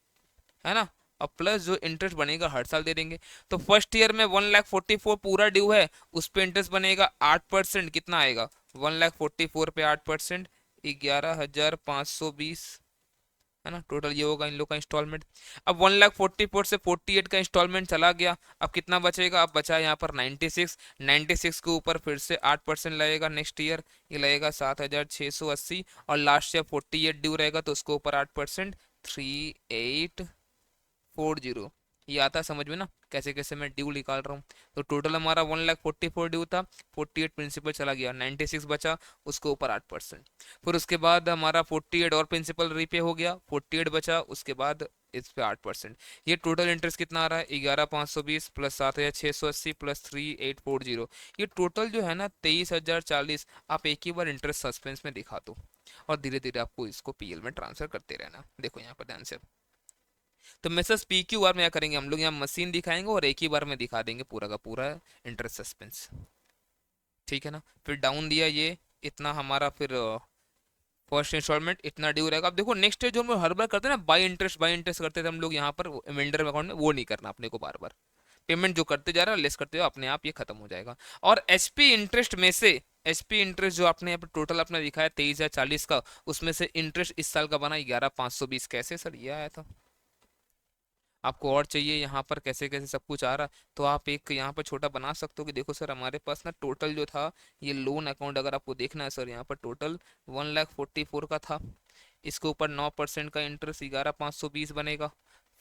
है ना, और प्लस जो इंटरेस्ट बनेगा हर साल दे देंगे। तो फर्स्ट ईयर में 1,44,000 पूरा ड्यू है, उस पे इंटरेस्ट बनेगा 8%, कितना आएगा 1,44,000 पे 8%, 11,520, है ना, टोटल ये होगा इन लोग का इंस्टॉलमेंट। अब 1,44,000 से 48 का इंस्टॉलमेंट चला गया, अब कितना बचेगा, अब बचा यहाँ पर 96, 96 के ऊपर फिर से 8% लगेगा नेक्स्ट ईयर, ये लगेगा 7,680, और लास्ट ईयर 48 ड्यू रहेगा तो उसके ऊपर 8%, 3,840। ये आता है समझ में ना, कैसे कैसे मैं ड्यू निकाल रहा हूँ। तो टोटल हमारा 1,44,000 ड्यू था, 48 प्रिंसिपल चला गया, 96 बचा, उसके ऊपर 8%, फिर उसके बाद हमारा 48 और प्रिंसिपल रीपे हो गया, 48 बचा, उसके बाद इस पे 8%। ये टोटल इंटरेस्ट कितना आ रहा है 11,520 प्लस 7,680 प्लस 3,840, ये टोटल जो है ना 23,040। आप एक ही बार इंटरेस्ट सस्पेंस में दिखा दो, और धीरे धीरे आपको इसको पीएल में ट्रांसफर करते रहना। देखो यहाँ पर ध्यान से, तो मैसेज पी क्यू आर में क्या करेंगे हम लोग, यहाँ मशीन दिखाएंगे और एक ही बार में दिखा देंगे पूरा का पूरा इंटरेस्ट सस्पेंस, ठीक है ना। फिर डाउन दिया ये इतना हमारा, फिर फर्स्ट इंस्टॉलमेंट इतना ड्यू रहेगा। अब देखो नेक्स्ट जो हम लोग हर बार करते हैं ना, बाई इंटरेस्ट करते थे हम लोग यहाँ पर वेंडर अकाउंट में, वो नहीं करना अपने को, बार बार पेमेंट जो करते जा रहा है लेस करते हो अपने आप ये खत्म हो जाएगा। और एचपी इंटरेस्ट में से, एचपी इंटरेस्ट जो आपने यहाँ पर टोटल अपना दिखाया 23,040 का, उसमें से इंटरेस्ट इस साल का बना 11,520, कैसे सर ये आया था, आपको और चाहिए यहाँ पर कैसे कैसे सब कुछ आ रहा, तो आप एक यहाँ पर छोटा बना सकते हो कि देखो सर हमारे पास ना टोटल जो था ये लोन अकाउंट, अगर आपको देखना है सर यहाँ पर टोटल 1,44,000 का था, इसके ऊपर 9% का इंटरेस्ट 11,520 बनेगा,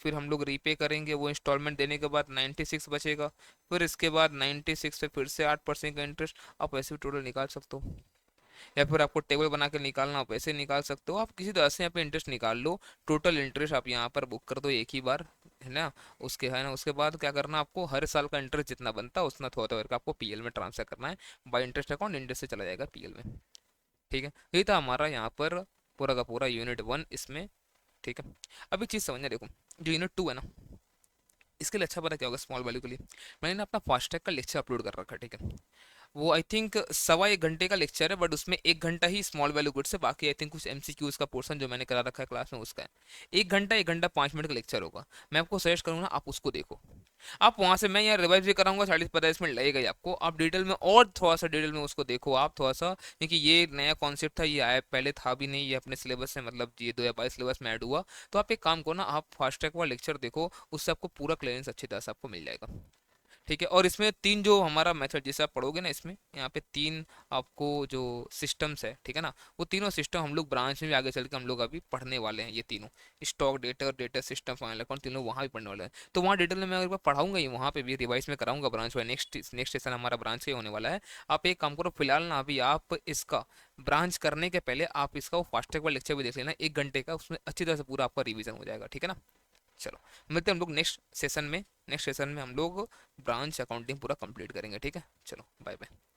फिर हम लोग रीपे करेंगे वो इंस्टॉलमेंट देने के बाद 96 बचेगा, फिर इसके बाद 96 पे फिर से 8% का इंटरेस्ट। आप ऐसे भी टोटल निकाल सकते हो, या फिर आपको टेबल बना के निकालना हो वैसे निकाल सकते हो, आप किसी तरह से यहाँ पे इंटरेस्ट निकाल लो। टोटल इंटरेस्ट आप यहाँ पर बुक कर दो एक ही बार, है ना, उसके है ना, उसके बाद क्या करना आपको, हर साल का इंटरेस्ट जितना बनता है उतना थोड़ा थोड़ा करके आपको पीएल में ट्रांसफर करना है, बाई इंटरेस्ट अकाउंट इंटरेस्ट से चला जाएगा पीएल में, ठीक है। ये था हमारा यहाँ पर पूरा का पूरा यूनिट 1 इसमें, ठीक है। अब एक चीज़ समझना, देखो जो यूनिट 2 है ना, इसके लिए अच्छा पता क्या होगा स्मॉल वैल्यू के लिए, मैंने ना अपना फास्टैग का लेक्चर अपलोड कर रखा है, ठीक है। वो आई थिंक 1.25 घंटे का लेक्चर है, बट उसमें 1 घंटा ही स्मॉल वैल्यू गुड्स है, बाकी आई थिंक कुछ एमसीक्यूज का पोर्शन जो मैंने करा रखा है क्लास में उसका है। 1 घंटा 1 घंटा 5 मिनट का लेक्चर होगा। मैं आपको सजेस्ट करूँगा आप उसको देखो। आप वहाँ से, मैं यहाँ रिवाइज भी कराऊंगा, 40-45 मिनट लगेगा ही आपको। आप डिटेल में और थोड़ा सा डिटेल में उसको देखो आप थोड़ा सा, क्योंकि ये नया कॉन्सेप्ट था, ये आया पहले था भी नहीं, ये अपने सिलेबस से मतलब ये 2022 सिलेबस में ऐड हुआ। तो आप एक काम करो ना, आप फास्ट ट्रैक वाला लेक्चर देखो, उससे आपको पूरा क्लियरेंस अच्छी तरह से आपको मिल जाएगा। ठीक है। और इसमें तीन जो हमारा मेथड जैसे आप पढ़ोगे ना, इसमें यहाँ पे तीन आपको जो सिस्टम्स है, ठीक है ना, वो तीनों सिस्टम हम लोग ब्रांच में भी आगे चल के हम लोग अभी पढ़ने वाले हैं, ये तीनों stock data, data system, final account, तीनों वहाँ भी पढ़ने वाले हैं। तो वहाँ डिटेल में मैं एक बार पढ़ाऊंगा ही, वहाँ पे भी रिवाइज में कराऊंगा branch wise. Next next session हमारा ब्रांच का ही होने वाला है। आप एक काम करो फिलहाल ना, अभी आप इसका ब्रांच करने के पहले आप इसका वो फास्टैग वाला लेक्चर भी देख लेना 1 घंटे का, उसमें अच्छी तरह से पूरा आपका रिवीजन हो जाएगा, ठीक है ना। चलो, मिलते हैं हम लोग नेक्स्ट सेशन में। नेक्स्ट सेशन में हम लोग ब्रांच अकाउंटिंग पूरा कंप्लीट करेंगे, ठीक है। चलो, बाय बाय।